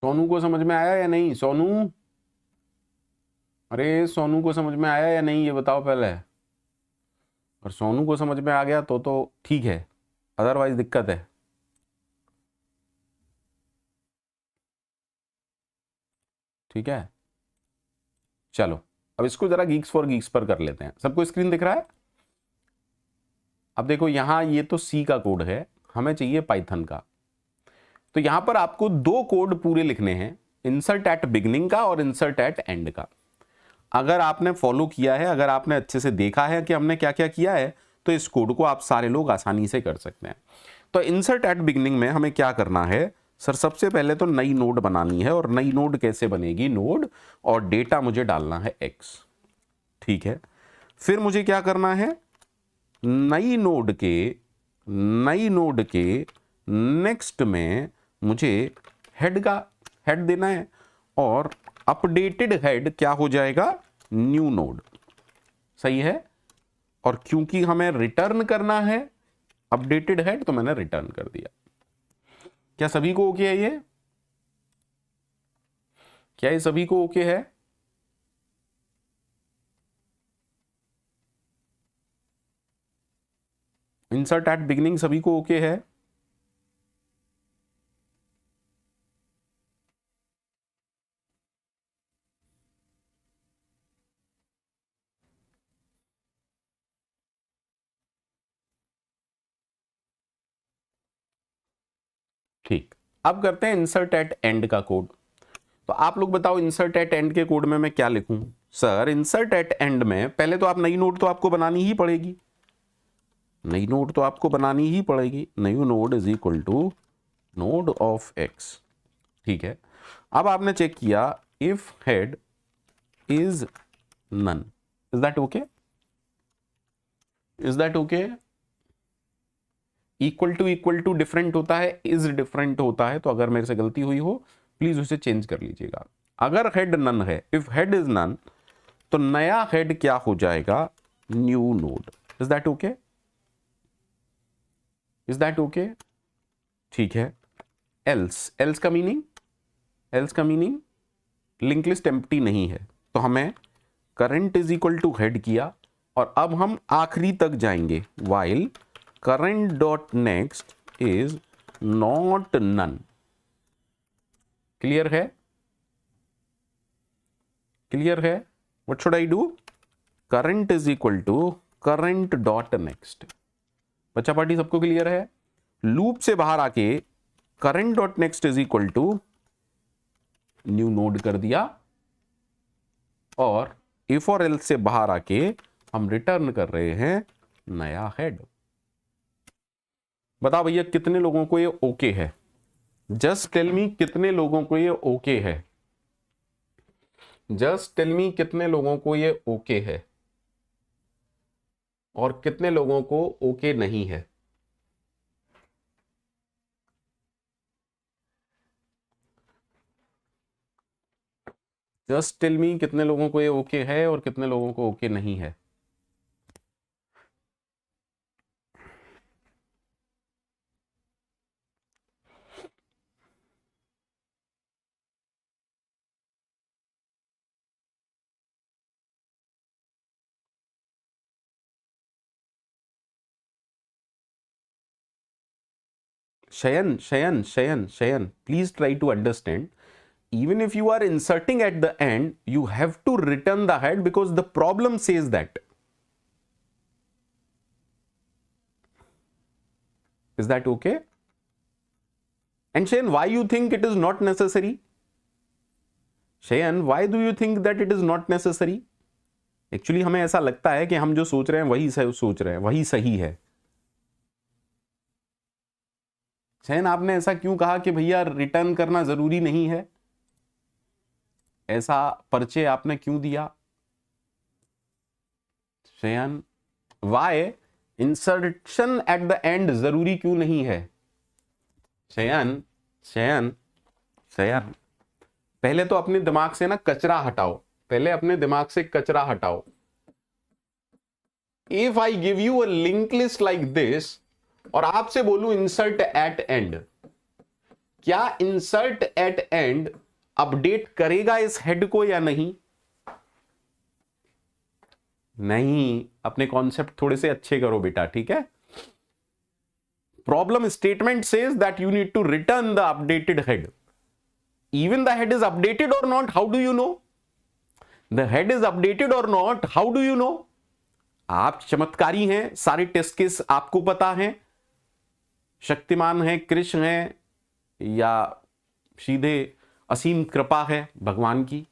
सोनू को समझ में आया या नहीं? सोनू, अरे सोनू को समझ में आया या नहीं ये बताओ पहले। और सोनू को समझ में आ गया तो ठीक है, अदरवाइज दिक्कत है। ठीक है, चलो अब इसको जरा गीक्स फॉर गीक्स पर कर लेते हैं। सबको स्क्रीन दिख रहा है? अब देखो यहां ये तो सी का कोड है, हमें चाहिए पाइथन का। तो यहां पर आपको दो कोड पूरे लिखने हैं, इंसर्ट एट बिगनिंग का और इंसर्ट एट एंड का। अगर आपने फॉलो किया है, अगर आपने अच्छे से देखा है कि हमने क्या क्या किया है, तो इस कोड को आप सारे लोग आसानी से कर सकते हैं। तो इंसर्ट एट बिगनिंग में हमें क्या करना है सर, सबसे पहले तो नई नोड बनानी है। और नई नोड कैसे बनेगी, नोड और डेटा मुझे डालना है x। ठीक है, फिर मुझे क्या करना है, नई नोड के नेक्स्ट में मुझे हेड देना है, और अपडेटेड हेड क्या हो जाएगा, न्यू नोड। सही है, और क्योंकि हमें रिटर्न करना है अपडेटेड हेड तो मैंने रिटर्न कर दिया। क्या सभी को ओके है ये? क्या ये सभी को ओके है? इंसर्ट एट बिगिनिंग सभी को ओके है? ठीक, अब करते हैं इंसर्ट एट एंड का कोड। तो आप लोग बताओ इंसर्ट एट एंड के कोड में मैं क्या लिखूं? सर इंसर्ट एट एंड में पहले तो आप नई नोड तो आपको बनानी ही पड़ेगी, नई नोड तो आपको बनानी ही पड़ेगी। New node is equal to node of x. ठीक है, अब आपने चेक किया if head is none, is that okay? Is that okay? Equal to different होता है, इज डिफरेंट होता है, तो अगर मेरे से गलती हुई हो प्लीज उसे चेंज कर लीजिएगा। अगर हेड नन है, इफ हेड इज नन, तो नया हेड क्या हो जाएगा, new node. Is that okay? Is that okay? ठीक है, एल्स का मीनिंग लिंक लिस्ट एम्प्टी नहीं है, तो हमें current is equal to head किया, और अब हम आखिरी तक जाएंगे, while current dot next is not none. Clear है? क्लियर है? What should I do, current is equal to current dot next. बच्चा पार्टी सबको क्लियर है? लूप से बाहर आके current dot next is equal to new node कर दिया, और इफ और एल्स से बाहर आके हम रिटर्न कर रहे हैं नया हेड। बताओ भैया कितने लोगों को ये ओके है? जस्ट टेल मी कितने लोगों को ये ओके है? जस्ट टेल मी कितने लोगों को ये ओके है? और कितने लोगों को ओके नहीं है? जस्ट टेल मी, कितने लोगों को ये ओके है और कितने लोगों को ओके नहीं है? Shayan, please try to understand. Even if you are inserting at the end, you have to return the head because the problem says that. Is that okay? And Shayan, why you think it is not necessary? Shayan, why do you think that it is not necessary? Actually हमें ऐसा लगता है कि हम जो सोच रहे हैं वही सोच रहे हैं, वही सही है। शयन, आपने ऐसा क्यों कहा कि भैया रिटर्न करना जरूरी नहीं है? ऐसा पर्चे आपने क्यों दिया? Shayan, why insertion at the end जरूरी क्यों नहीं है? शयन शयन शयन, पहले तो अपने दिमाग से ना कचरा हटाओ, पहले अपने दिमाग से कचरा हटाओ। If I give you a link list like this और आपसे बोलूं इंसर्ट एट एंड, क्या इंसर्ट एट एंड अपडेट करेगा इस हेड को या नहीं? नहीं, अपने कॉन्सेप्ट थोड़े से अच्छे करो बेटा, ठीक है? Problem statement says that you need to return the updated head. Even the head is updated or not, how do you know? The head is updated or not, how do you know? आप चमत्कारी हैं, सारे test case आपको पता है, शक्तिमान है, कृष्ण है, या सीधे असीम कृपा है भगवान की?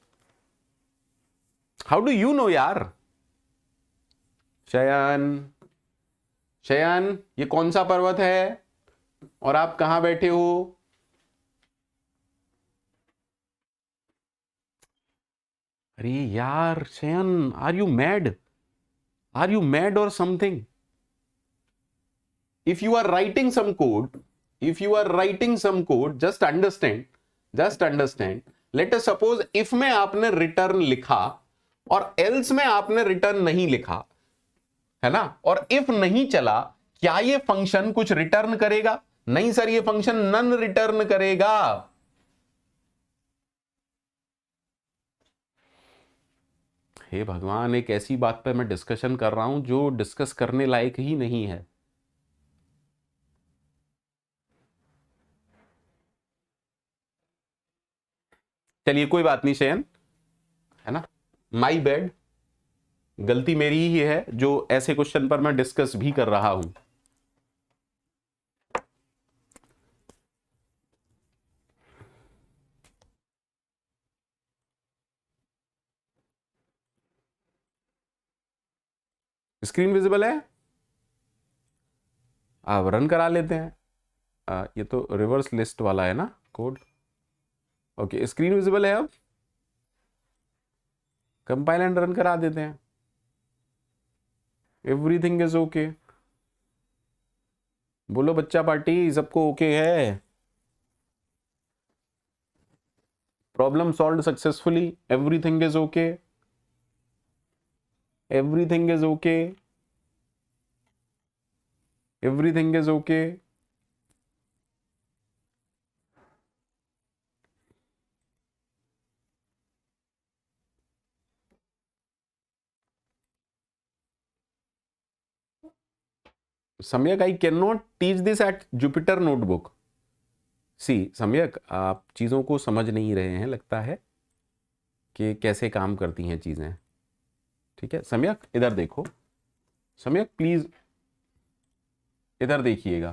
हाउ डू यू नो यार? शयन शयन, ये कौन सा पर्वत है और आप कहां बैठे हो? अरे यार Shayan, are you mad? Are you mad or something? if you are writing some code, just understand, let us suppose if में आपने return लिखा और else में आपने return नहीं लिखा, है ना, और if नहीं चला, क्या ये फंक्शन कुछ रिटर्न करेगा? नहीं सर, ये फंक्शन नन रिटर्न करेगा। हे भगवान, एक ऐसी बात पे मैं डिस्कशन कर रहा हूं जो डिस्कस करने लायक ही नहीं है। चलिए कोई बात नहीं शयन, है ना, माई बैड, गलती मेरी ही है जो ऐसे क्वेश्चन पर मैं डिस्कस भी कर रहा हूं। स्क्रीन विजिबल है? आप रन करा लेते हैं। ये तो रिवर्स लिस्ट वाला है ना कोड। ओके, स्क्रीन विजिबल है? अब कंपाइल एंड रन करा देते हैं। Everything is okay. बोलो बच्चा पार्टी, सबको ओके है? Problem solve successfully, everything is okay, everything is okay, everything is okay. Samyak, I can not teach this at Jupyter notebook. See Samyak, आप चीज़ों को समझ नहीं रहे हैं, लगता है कि कैसे काम करती हैं चीज़ें। ठीक है सम्यक, इधर देखो। सम्यक प्लीज इधर देखिएगा।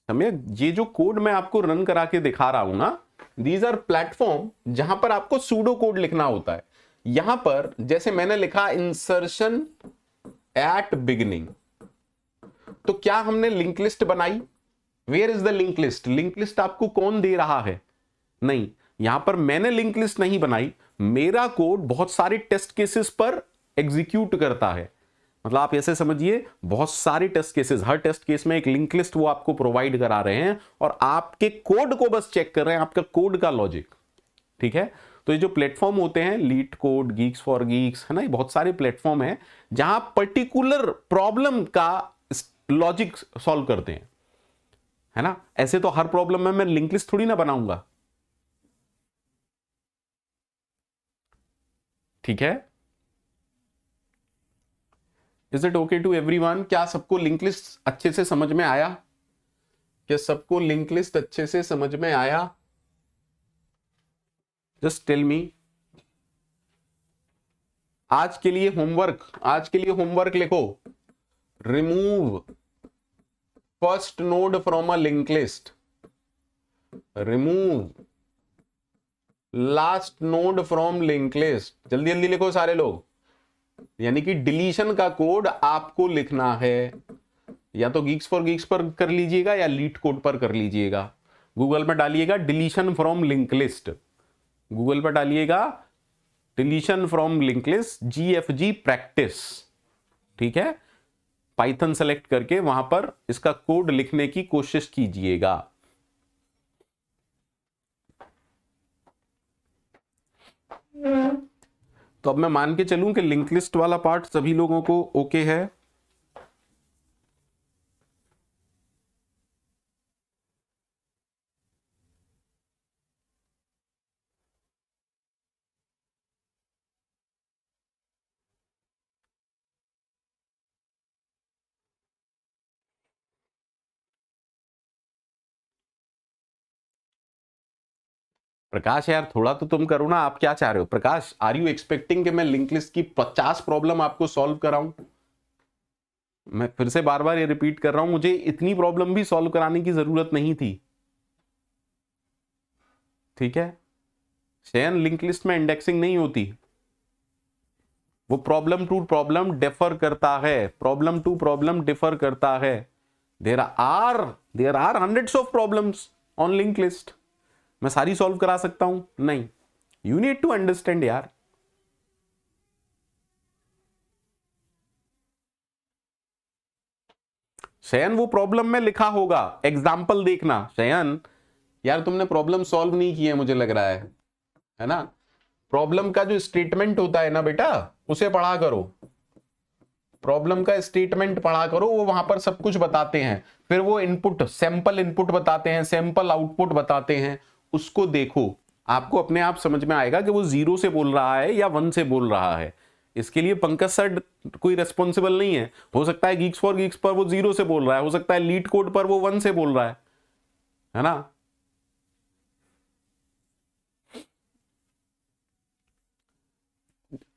सम्यक, ये जो कोड मैं आपको रन करा के दिखा रहा हूं ना, दीज आर प्लेटफॉर्म जहां पर आपको सूडो कोड लिखना होता है। यहां पर जैसे मैंने लिखा इंसर्शन एट बिगिनिंग, तो क्या हमने लिंक लिस्ट बनाई? Where is the link list? Link list आपको कौन दे रहा है? नहीं, यहां पर मैंने लिंक लिस्ट नहीं बनाई। मेरा कोड बहुत सारे टेस्ट केसेस पर एग्जीक्यूट करता है। यहां पर मैंने लिंक लिस्ट नहीं बनाई, मेरा कोड बहुत सारे टेस्ट केसेस पर एग्जीक्यूट करता है। मतलब आप ऐसे समझिए बहुत सारे टेस्ट केसेस, हर टेस्ट केस में एक लिंक लिस्ट वो आपको प्रोवाइड करा रहे हैं और आपके कोड को बस चेक कर रहे हैं, आपका कोड का लॉजिक। ठीक है, तो ये जो प्लेटफॉर्म होते हैं, leet code, Geeks for Geeks, है ना, ये बहुत सारे प्लेटफॉर्म हैं जहां पर्टिकुलर प्रॉब्लम का लॉजिक सॉल्व करते हैं, है ना। ऐसे तो हर प्रॉब्लम में मैं लिंक लिस्ट थोड़ी ना बनाऊंगा। ठीक है, is it okay to everyone? क्या सबको लिंक लिस्ट अच्छे से समझ में आया? क्या सबको लिंक लिस्ट अच्छे से समझ में आया? Just tell me. आज के लिए होमवर्क लिखो, remove first node from a link list, remove last node from link list. जल्दी जल्दी लिखो सारे लोग, यानी कि डिलीशन का कोड आपको लिखना है, या तो गीक्स फॉर गीक्स पर कर लीजिएगा या लीड कोड पर कर लीजिएगा। गूगल में डालिएगा deletion from link list, Google पर डालिएगा deletion from link list GFG practice. ठीक है, पाइथन सेलेक्ट करके वहां पर इसका कोड लिखने की कोशिश कीजिएगा। तो अब मैं मान के चलूं कि लिंक लिस्ट वाला पार्ट सभी लोगों को ओके है। प्रकाश यार थोड़ा तो तुम करो ना, आप क्या चाह रहे हो? प्रकाश, आर यू एक्सपेक्टिंग कि मैं लिंक लिस्ट की 50 प्रॉब्लम आपको सॉल्व कराऊं? मैं फिर से बार बार ये रिपीट कर रहा हूं, मुझे इतनी प्रॉब्लम भी सॉल्व कराने की जरूरत नहीं थी। ठीक है, शयन लिंक लिस्ट में इंडेक्सिंग नहीं होती, वो प्रॉब्लम टू प्रॉब्लम डिफर करता है, प्रॉब्लम टू प्रॉब्लम डिफर करता है। There are hundreds of problems on link list. मैं सारी सॉल्व करा सकता हूं? नहीं, यू नीड टू अंडरस्टैंड यार। शयन वो प्रॉब्लम में लिखा होगा, एग्जाम्पल देखना। शयन यार तुमने प्रॉब्लम सॉल्व नहीं की है मुझे लग रहा है ना। प्रॉब्लम का जो स्टेटमेंट होता है ना बेटा, उसे पढ़ा करो, प्रॉब्लम का स्टेटमेंट पढ़ा करो, वो वहां पर सब कुछ बताते हैं। फिर वो इनपुट, सैंपल इनपुट बताते हैं, सैंपल आउटपुट बताते हैं, उसको देखो, आपको अपने आप समझ में आएगा कि वो 0 से बोल रहा है या 1 से बोल रहा है। इसके लिए पंकज सर कोई रेस्पॉन्सिबल नहीं है। हो सकता है गीक्स फॉर गीक्स पर वो 0 से बोल रहा है, हो सकता है लीड कोड पर वो 1 से बोल रहा है ना।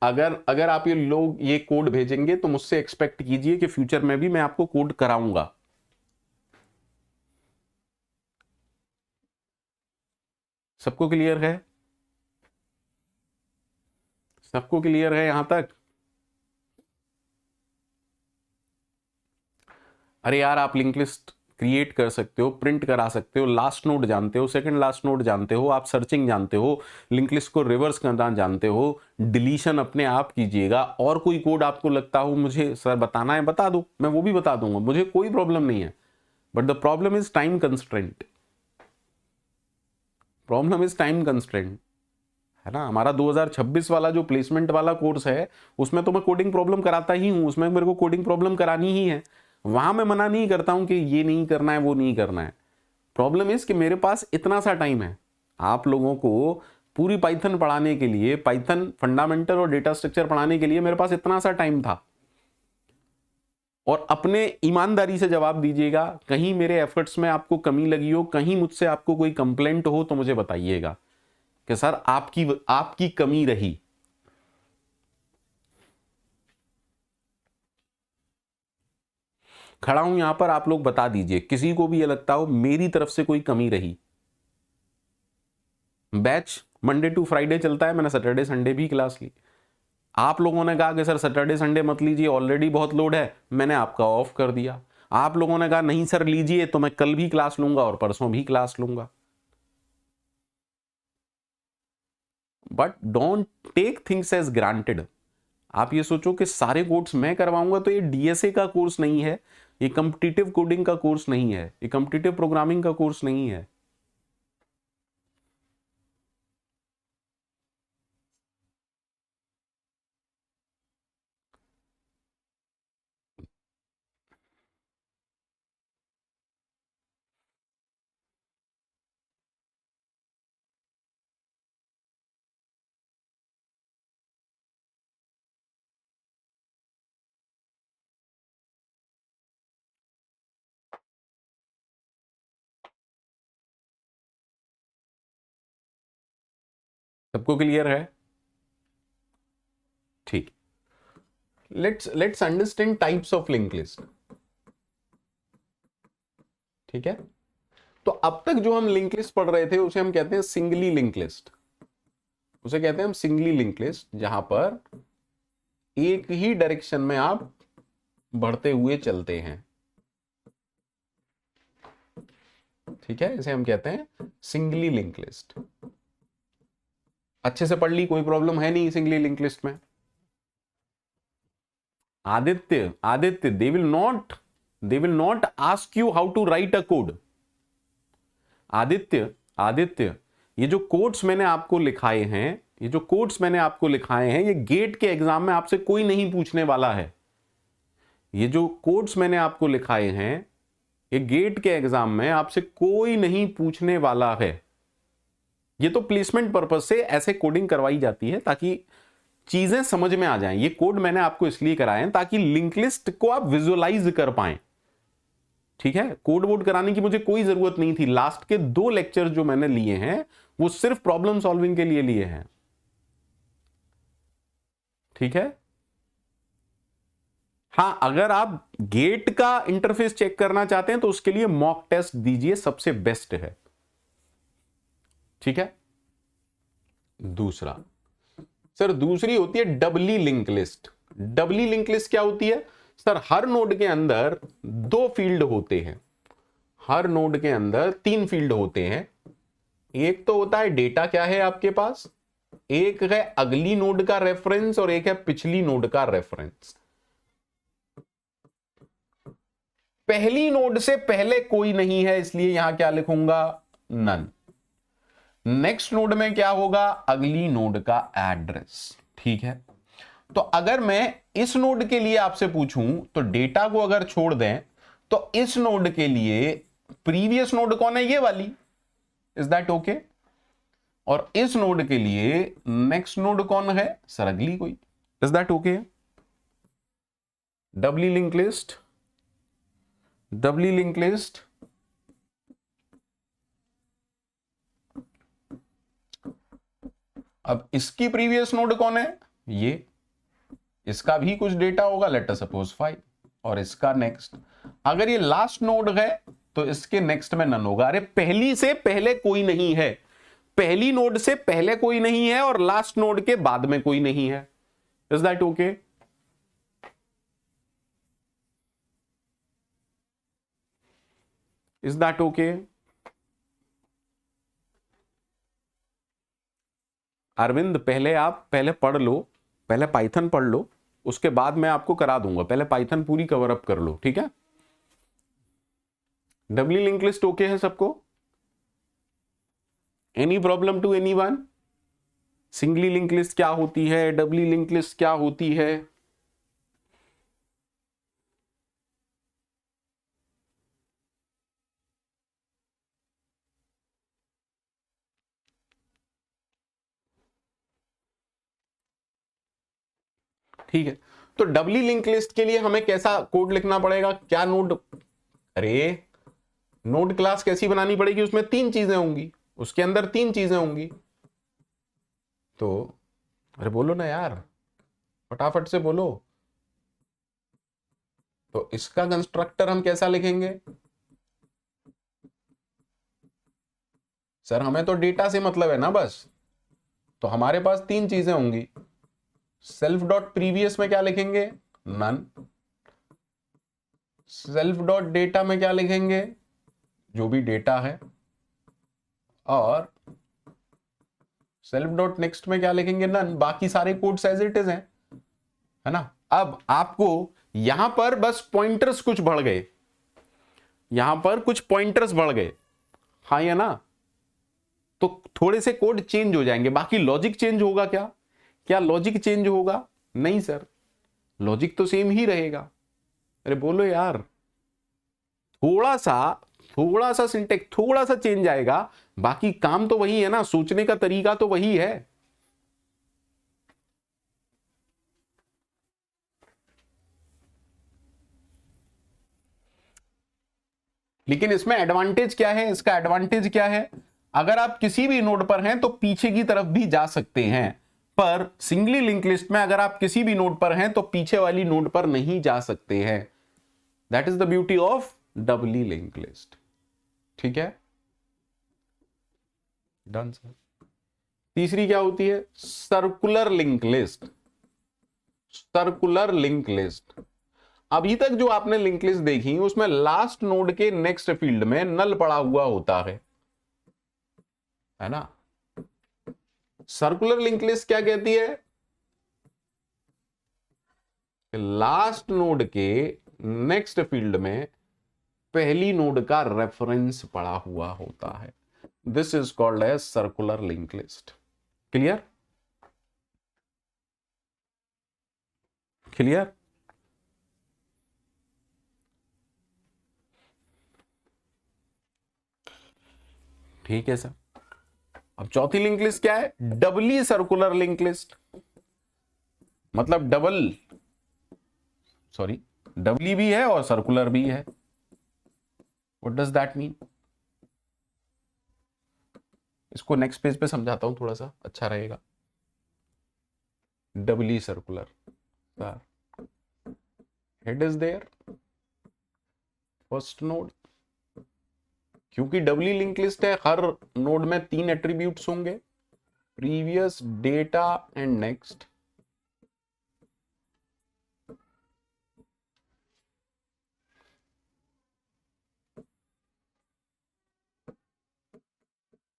अगर आप ये लोग ये कोड भेजेंगे तो मुझसे एक्सपेक्ट कीजिए कि फ्यूचर में भी मैं आपको कोड कराऊंगा। सबको क्लियर है? सबको क्लियर है यहां तक? अरे यार आप लिंक लिस्ट क्रिएट कर सकते हो, प्रिंट करा सकते हो, लास्ट नोड जानते हो, सेकंड लास्ट नोड जानते हो, आप सर्चिंग जानते हो, लिंक लिस्ट को रिवर्स करना जानते हो, डिलीशन अपने आप कीजिएगा। और कोई कोड आपको लगता हो मुझे सर बताना है, बता दो, मैं वो भी बता दूंगा, मुझे कोई प्रॉब्लम नहीं है। But the problem is time constraint, problem is time constraint, है ना। हमारा 2026 वाला जो प्लेसमेंट वाला कोर्स है उसमें तो मैं कोडिंग प्रॉब्लम कराता ही हूं, उसमें मेरे को कोडिंग प्रॉब्लम करानी ही है। वहां मैं मना नहीं करता हूं कि ये नहीं करना है, वो नहीं करना है। प्रॉब्लम इज कि मेरे पास इतना सा टाइम है आप लोगों को पूरी पाइथन पढ़ाने के लिए, पाइथन फंडामेंटल और डेटा स्ट्रक्चर पढ़ाने के लिए मेरे पास इतना सा टाइम था। और अपने ईमानदारी से जवाब दीजिएगा, कहीं मेरे एफर्ट्स में आपको कमी लगी हो, कहीं मुझसे आपको कोई कंप्लेंट हो तो मुझे बताइएगा कि सर आपकी कमी रही। खड़ा हूं यहां पर, आप लोग बता दीजिए, किसी को भी ये लगता हो मेरी तरफ से कोई कमी रही। बैच मंडे टू फ्राइडे चलता है, मैंने सैटरडे संडे भी क्लास ली। आप लोगों ने कहा कि सर सैटरडे संडे मत लीजिए, ऑलरेडी बहुत लोड है, मैंने आपका ऑफ कर दिया। आप लोगों ने कहा नहीं सर लीजिए, तो मैं कल भी क्लास लूंगा और परसों भी क्लास लूंगा। But don't take things as granted. आप ये सोचो कि सारे कोड्स मैं करवाऊंगा तो ये डीएसए का कोर्स नहीं है, ये कॉम्पिटिटिव कोडिंग का कोर्स नहीं है, ये कॉम्पिटिटिव प्रोग्रामिंग का कोर्स नहीं है। सबको क्लियर है? ठीक, let's understand types of link list. ठीक है, तो अब तक जो हम लिंक लिस्ट पढ़ रहे थे उसे हम कहते हैं सिंगली लिंक लिस्ट, उसे कहते हैं हम सिंगली लिंक लिस्ट, जहां पर एक ही डायरेक्शन में आप बढ़ते हुए चलते हैं। ठीक है, इसे हम कहते हैं सिंगली लिंक लिस्ट। अच्छे से पढ़ ली, कोई प्रॉब्लम है नहीं सिंगली लिंक लिस्ट में? Aditya they will not ask you how to write a code. Aditya ये जो कोड्स मैंने आपको लिखाए हैं, ये गेट के एग्जाम में आपसे कोई नहीं पूछने वाला है। ये जो कोड्स मैंने आपको लिखाए हैं, ये गेट के एग्जाम में आपसे कोई नहीं पूछने वाला है। ये तो प्लेसमेंट पर्पज से ऐसे कोडिंग करवाई जाती है ताकि चीजें समझ में आ जाएं। ये कोड मैंने आपको इसलिए कराए हैं ताकि लिंक लिस्ट को आप विजुअलाइज कर पाएं। ठीक है, कोड वोड कराने की मुझे कोई जरूरत नहीं थी। लास्ट के 2 लेक्चर जो मैंने लिए हैं वो सिर्फ प्रॉब्लम सॉल्विंग के लिए लिए हैं। ठीक है, हाँ, अगर आप गेट का इंटरफेस चेक करना चाहते हैं तो उसके लिए मॉक टेस्ट दीजिए, सबसे बेस्ट है। ठीक है, दूसरा सर, दूसरी होती है डबली link list. Doubly link list क्या होती है सर? हर नोड के अंदर 2 फील्ड होते हैं, हर नोड के अंदर 3 फील्ड होते हैं। एक तो होता है डेटा क्या है आपके पास, एक है अगली नोड का रेफरेंस और एक है पिछली नोड का रेफरेंस। पहली नोड से पहले कोई नहीं है, इसलिए यहां क्या लिखूंगा? नन। नेक्स्ट नोड में क्या होगा? अगली नोड का एड्रेस। ठीक है, तो अगर मैं इस नोड के लिए आपसे पूछूं तो डेटा को अगर छोड़ दें तो इस नोड के लिए प्रीवियस नोड कौन है? ये वाली। Is that okay? और इस नोड के लिए नेक्स्ट नोड कौन है सर? अगली कोई। Is that okay? Doubly link list, doubly link list अब इसकी प्रीवियस नोड कौन है? ये। इसका भी कुछ डेटा होगा, लेट अस सपोज 5, और इसका नेक्स्ट। अगर ये लास्ट नोड है तो इसके नेक्स्ट में नन होगा। अरे पहली से पहले कोई नहीं है, पहली नोड से पहले कोई नहीं है और लास्ट नोड के बाद में कोई नहीं है। Is that okay? Is that okay? Arvind, पहले पढ़ लो, पहले पाइथन पढ़ लो, उसके बाद मैं आपको करा दूंगा। पहले पाइथन पूरी कवर अप कर लो, ठीक है? डबली लिंक लिस्ट ओके है सबको? Any problem to anyone? Singly link list क्या होती है, डबली लिंक लिस्ट क्या होती है? ठीक है, तो डबली लिंक लिस्ट के लिए हमें कैसा कोड लिखना पड़ेगा? क्या नोड? अरे नोड क्लास कैसी बनानी पड़ेगी? उसमें 3 चीजें होंगी, उसके अंदर 3 चीजें होंगी। तो अरे बोलो ना यार, फटाफट से बोलो। तो इसका कंस्ट्रक्टर हम कैसा लिखेंगे? सर हमें तो डेटा से मतलब है ना बस, तो हमारे पास 3 चीजें होंगी। सेल्फ डॉट प्रीवियस में क्या लिखेंगे? नन। सेल्फ डॉट डेटा में क्या लिखेंगे? जो भी डेटा है। और सेल्फ डॉट नेक्स्ट में क्या लिखेंगे? नन। बाकी सारे कोड्स एज इट इज हैं। है ना। अब आपको यहां पर बस पॉइंटर्स कुछ बढ़ गए, यहां पर कुछ पॉइंटर्स बढ़ गए, हाँ या ना, तो थोड़े से कोड चेंज हो जाएंगे, बाकी लॉजिक चेंज होगा क्या? क्या लॉजिक चेंज होगा? नहीं सर, लॉजिक तो सेम ही रहेगा। अरे बोलो यार, थोड़ा सा, थोड़ा सा सिंटेक्स थोड़ा सा चेंज आएगा, बाकी काम तो वही है ना, सोचने का तरीका तो वही है। लेकिन इसमें एडवांटेज क्या है, इसका एडवांटेज क्या है, अगर आप किसी भी नोड पर हैं तो पीछे की तरफ भी जा सकते हैं, पर सिंगली लिंक लिस्ट में अगर आप किसी भी नोड पर हैं तो पीछे वाली नोड पर नहीं जा सकते हैं। That is the beauty of doubly link list. ठीक है, डन सर। तीसरी क्या होती है? Circular link list. Circular link list, अभी तक जो आपने लिंक लिस्ट देखी उसमें लास्ट नोड के नेक्स्ट फील्ड में नल पड़ा हुआ होता है ना। सर्कुलर लिंक लिस्ट क्या कहती है? लास्ट नोड के नेक्स्ट फील्ड में पहली नोड का रेफरेंस पड़ा हुआ होता है। This is called as circular link list. Clear? Clear? ठीक है सर। अब चौथी लिंक लिस्ट क्या है? डबली सर्कुलर लिंक लिस्ट, मतलब डबल, सॉरी, डबली भी है और सर्कुलर भी है। What does that mean? इसको नेक्स्ट पेज पे समझाता हूं, थोड़ा सा अच्छा रहेगा। Doubly circular, sir head is there first node, क्योंकि डबली लिंक लिस्ट है, हर नोड में 3 एट्रीब्यूट्स होंगे, प्रीवियस, डेटा एंड नेक्स्ट।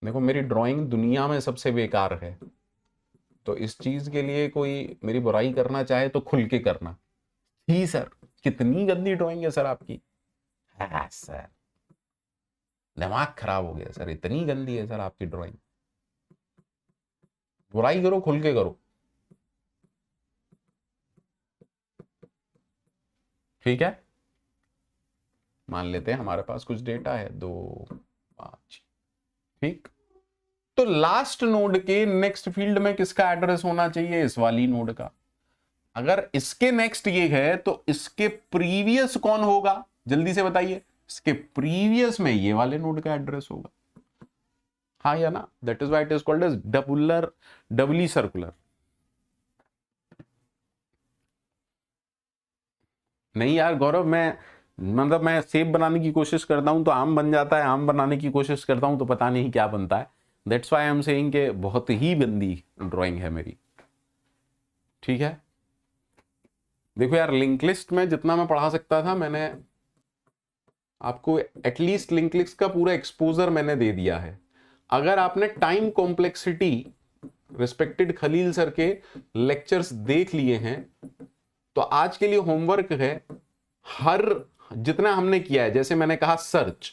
देखो मेरी ड्राइंग दुनिया में सबसे बेकार है, तो इस चीज के लिए कोई मेरी बुराई करना चाहे तो खुल के करना। ही सर, कितनी गंदी ड्राइंग है सर आपकी। हाँ सर, दिमाग खराब हो गया सर, इतनी गंदी है सर आपकी ड्राइंग। बुराई करो, खुल के करो। ठीक है, मान लेते हैं हमारे पास कुछ डेटा है 2 5। ठीक, तो लास्ट नोड के नेक्स्ट फील्ड में किसका एड्रेस होना चाहिए? इस वाली नोड का। अगर इसके नेक्स्ट ये है तो इसके प्रीवियस कौन होगा? जल्दी से बताइए। इसके प्रीवियस में ये वाले नोड का एड्रेस होगा, हाँ या ना। That is why it is called as डबुलर, डबली सर्कुलर। नहीं यार गौरव, मैं मतलब मैं सेब बनाने की कोशिश करता हूं तो आम बन जाता है, आम बनाने की कोशिश करता हूं तो पता नहीं क्या बनता है। That's why I am saying कि बहुत ही गंदी ड्राइंग है मेरी। ठीक है, देखो यार, लिंक लिस्ट में जितना मैं पढ़ा सकता था मैंने आपको एटलीस्ट लिंक लिस्ट का पूरा एक्सपोजर मैंने दे दिया है। अगर आपने time complexity respected Khalil sir के लेक्चर्स देख लिए हैं तो आज के लिए होमवर्क है, हर जितना हमने किया है, जैसे मैंने कहा सर्च,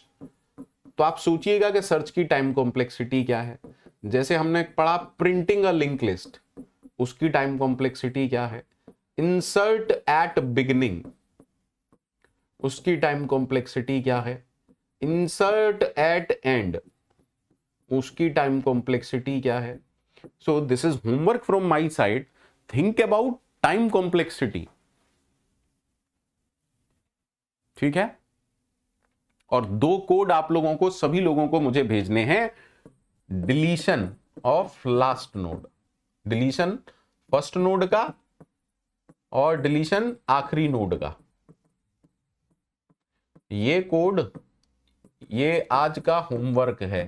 तो आप सोचिएगा कि सर्च की टाइम कॉम्प्लेक्सिटी क्या है। जैसे हमने पढ़ा प्रिंटिंग अ लिंक लिस्ट, उसकी टाइम कॉम्प्लेक्सिटी क्या है। इंसर्ट एट बिगिनिंग, उसकी टाइम कॉम्प्लेक्सिटी क्या है। इंसर्ट एट एंड, उसकी टाइम कॉम्प्लेक्सिटी क्या है। So this is homework from my side, think about time complexity. ठीक है, और 2 कोड आप लोगों को, सभी लोगों को मुझे भेजने हैं। Deletion of last node, deletion first node का और डिलीशन आखिरी नोड का। ये कोड, ये आज का होमवर्क है।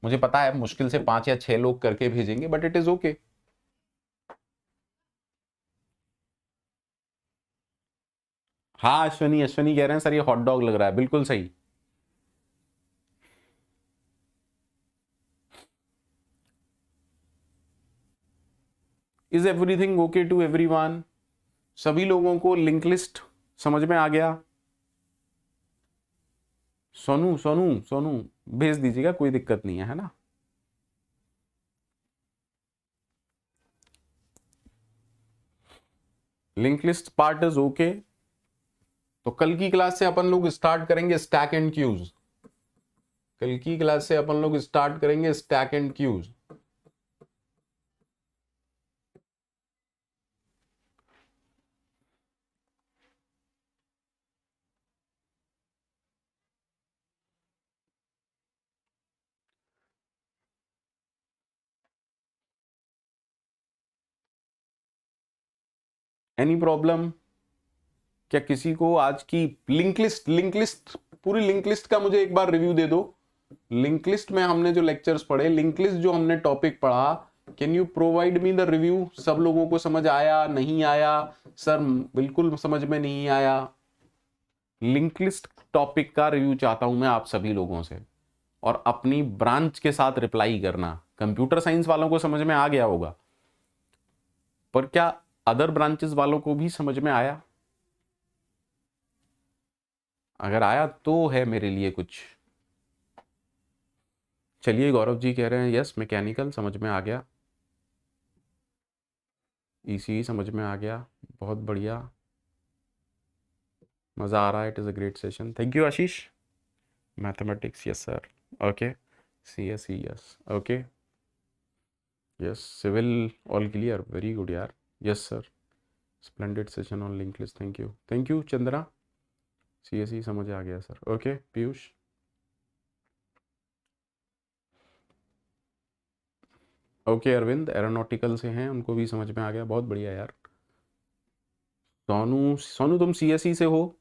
मुझे पता है मुश्किल से 5 या 6 लोग करके भेजेंगे, बट इट इज ओके। हाँ अश्वनी, अश्वनी कह रहे हैं सर ये हॉट डॉग लग रहा है, बिल्कुल सही। Is everything okay to everyone? सभी लोगों को लिंक लिस्ट समझ में आ गया? सोनू सोनू सोनू भेज दीजिएगा, कोई दिक्कत नहीं है ना? Link list part is okay. तो कल की क्लास से अपन लोग स्टार्ट करेंगे स्टैक एंड क्यूज। कल की क्लास से अपन लोग स्टार्ट करेंगे stack and queues. Any problem? क्या किसी को आज की लिंक लिस्ट पूरी लिंक लिस्ट का मुझे एक बार रिव्यू दे दो। लिंक लिस्ट में हमने जो लेक्चर्स पढ़े, लिंक लिस्ट जो हमने टॉपिक पढ़ा, can you provide me the review? सब लोगों को समझ आया, नहीं आया? सर बिल्कुल समझ में नहीं आया। लिंक लिस्ट टॉपिक का रिव्यू चाहता हूं मैं आप सभी लोगों से, और अपनी ब्रांच के साथ रिप्लाई करना। कंप्यूटर साइंस वालों को समझ में आ गया होगा, पर क्या अदर ब्रांचेस वालों को भी समझ में आया? अगर आया तो है मेरे लिए कुछ। चलिए, गौरव जी कह रहे हैं यस मैकेनिकल समझ में आ गया, ईसी समझ में आ गया, बहुत बढ़िया, मज़ा आ रहा है, it is a great session, thank you Ashish. Mathematics yes sir, okay, CSE yes, okay, yes, civil all clear, very good यार, yes sir, splendid session on link list, thank you Chandra, CSE समझ आ गया sir, okay Piyush, okay Arvind aeronautical से हैं, उनको भी समझ में आ गया, बहुत बढ़िया यार। सोनू सोनू तुम सीएसई से हो,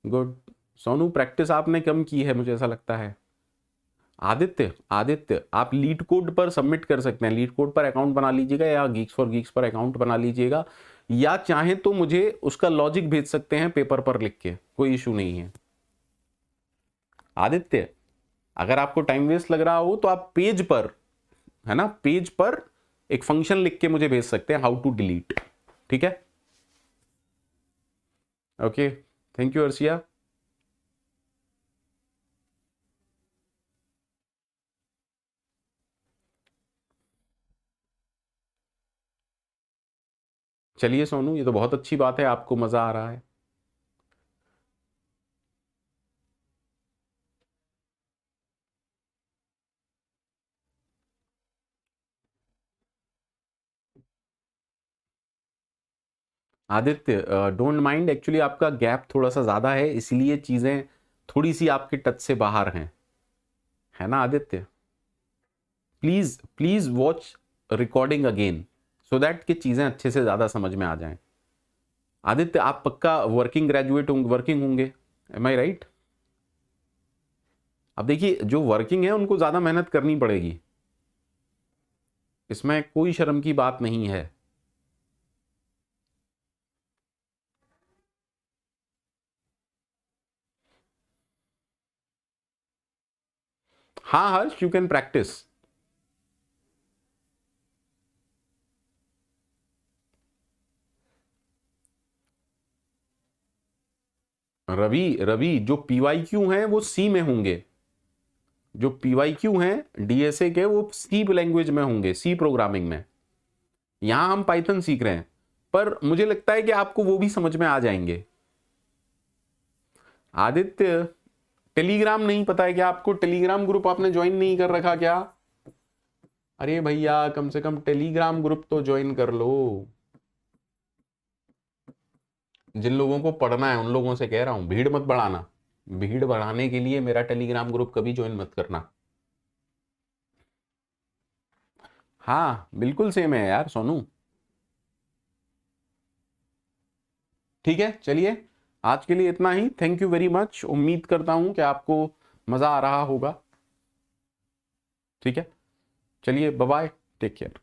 गुड। सोनू प्रैक्टिस आपने कम की है मुझे ऐसा लगता है। आदित्य आदित्य आप लीड कोड पर सबमिट कर सकते हैं, लीड कोड पर अकाउंट बना लीजिएगा, या गीक्स फॉर गीक्स पर अकाउंट बना लीजिएगा, या चाहें तो मुझे उसका लॉजिक भेज सकते हैं पेपर पर लिख के, कोई इशू नहीं है। आदित्य अगर आपको टाइम वेस्ट लग रहा हो तो आप पेज पर, है ना, पेज पर एक फंक्शन लिख के मुझे भेज सकते हैं, हाउ टू डिलीट, ठीक है? Okay, thank you Arshia. चलिए सोनू, ये तो बहुत अच्छी बात है, आपको मजा आ रहा है। आदित्य डोंट माइंड, एक्चुअली आपका गैप थोड़ा सा ज्यादा है, इसलिए चीजें थोड़ी सी आपके टच से बाहर हैं, है ना Aditya? Please please watch recording again, so that कि चीजें अच्छे से ज्यादा समझ में आ जाएं। आदित्य आप पक्का वर्किंग ग्रेजुएट होंगे, वर्किंग होंगे, एम आई राइट? अब देखिए, जो वर्किंग है उनको ज्यादा मेहनत करनी पड़ेगी, इसमें कोई शर्म की बात नहीं है। हाँ Harsh, you can practice. Ravi Ravi जो पीवाईक्यू हैं वो सी में होंगे, जो पीवाईक्यू हैं डीएसए के वो सी लैंग्वेज में होंगे, सी प्रोग्रामिंग में। यहां हम पाइथन सीख रहे हैं, पर मुझे लगता है कि आपको वो भी समझ में आ जाएंगे। आदित्य टेलीग्राम नहीं पता है क्या आपको? टेलीग्राम ग्रुप आपने ज्वाइन नहीं कर रखा क्या? अरे भैया कम से कम टेलीग्राम ग्रुप तो ज्वाइन कर लो। जिन लोगों को पढ़ना है उन लोगों से कह रहा हूं, भीड़ मत बढ़ाना, भीड़ बढ़ाने के लिए मेरा टेलीग्राम ग्रुप कभी ज्वाइन मत करना। हाँ बिल्कुल सेम है यार सोनू। ठीक है, चलिए आज के लिए इतना ही, थैंक यू वेरी मच, उम्मीद करता हूं कि आपको मजा आ रहा होगा। ठीक है, चलिए बाय बाय, टेक केयर।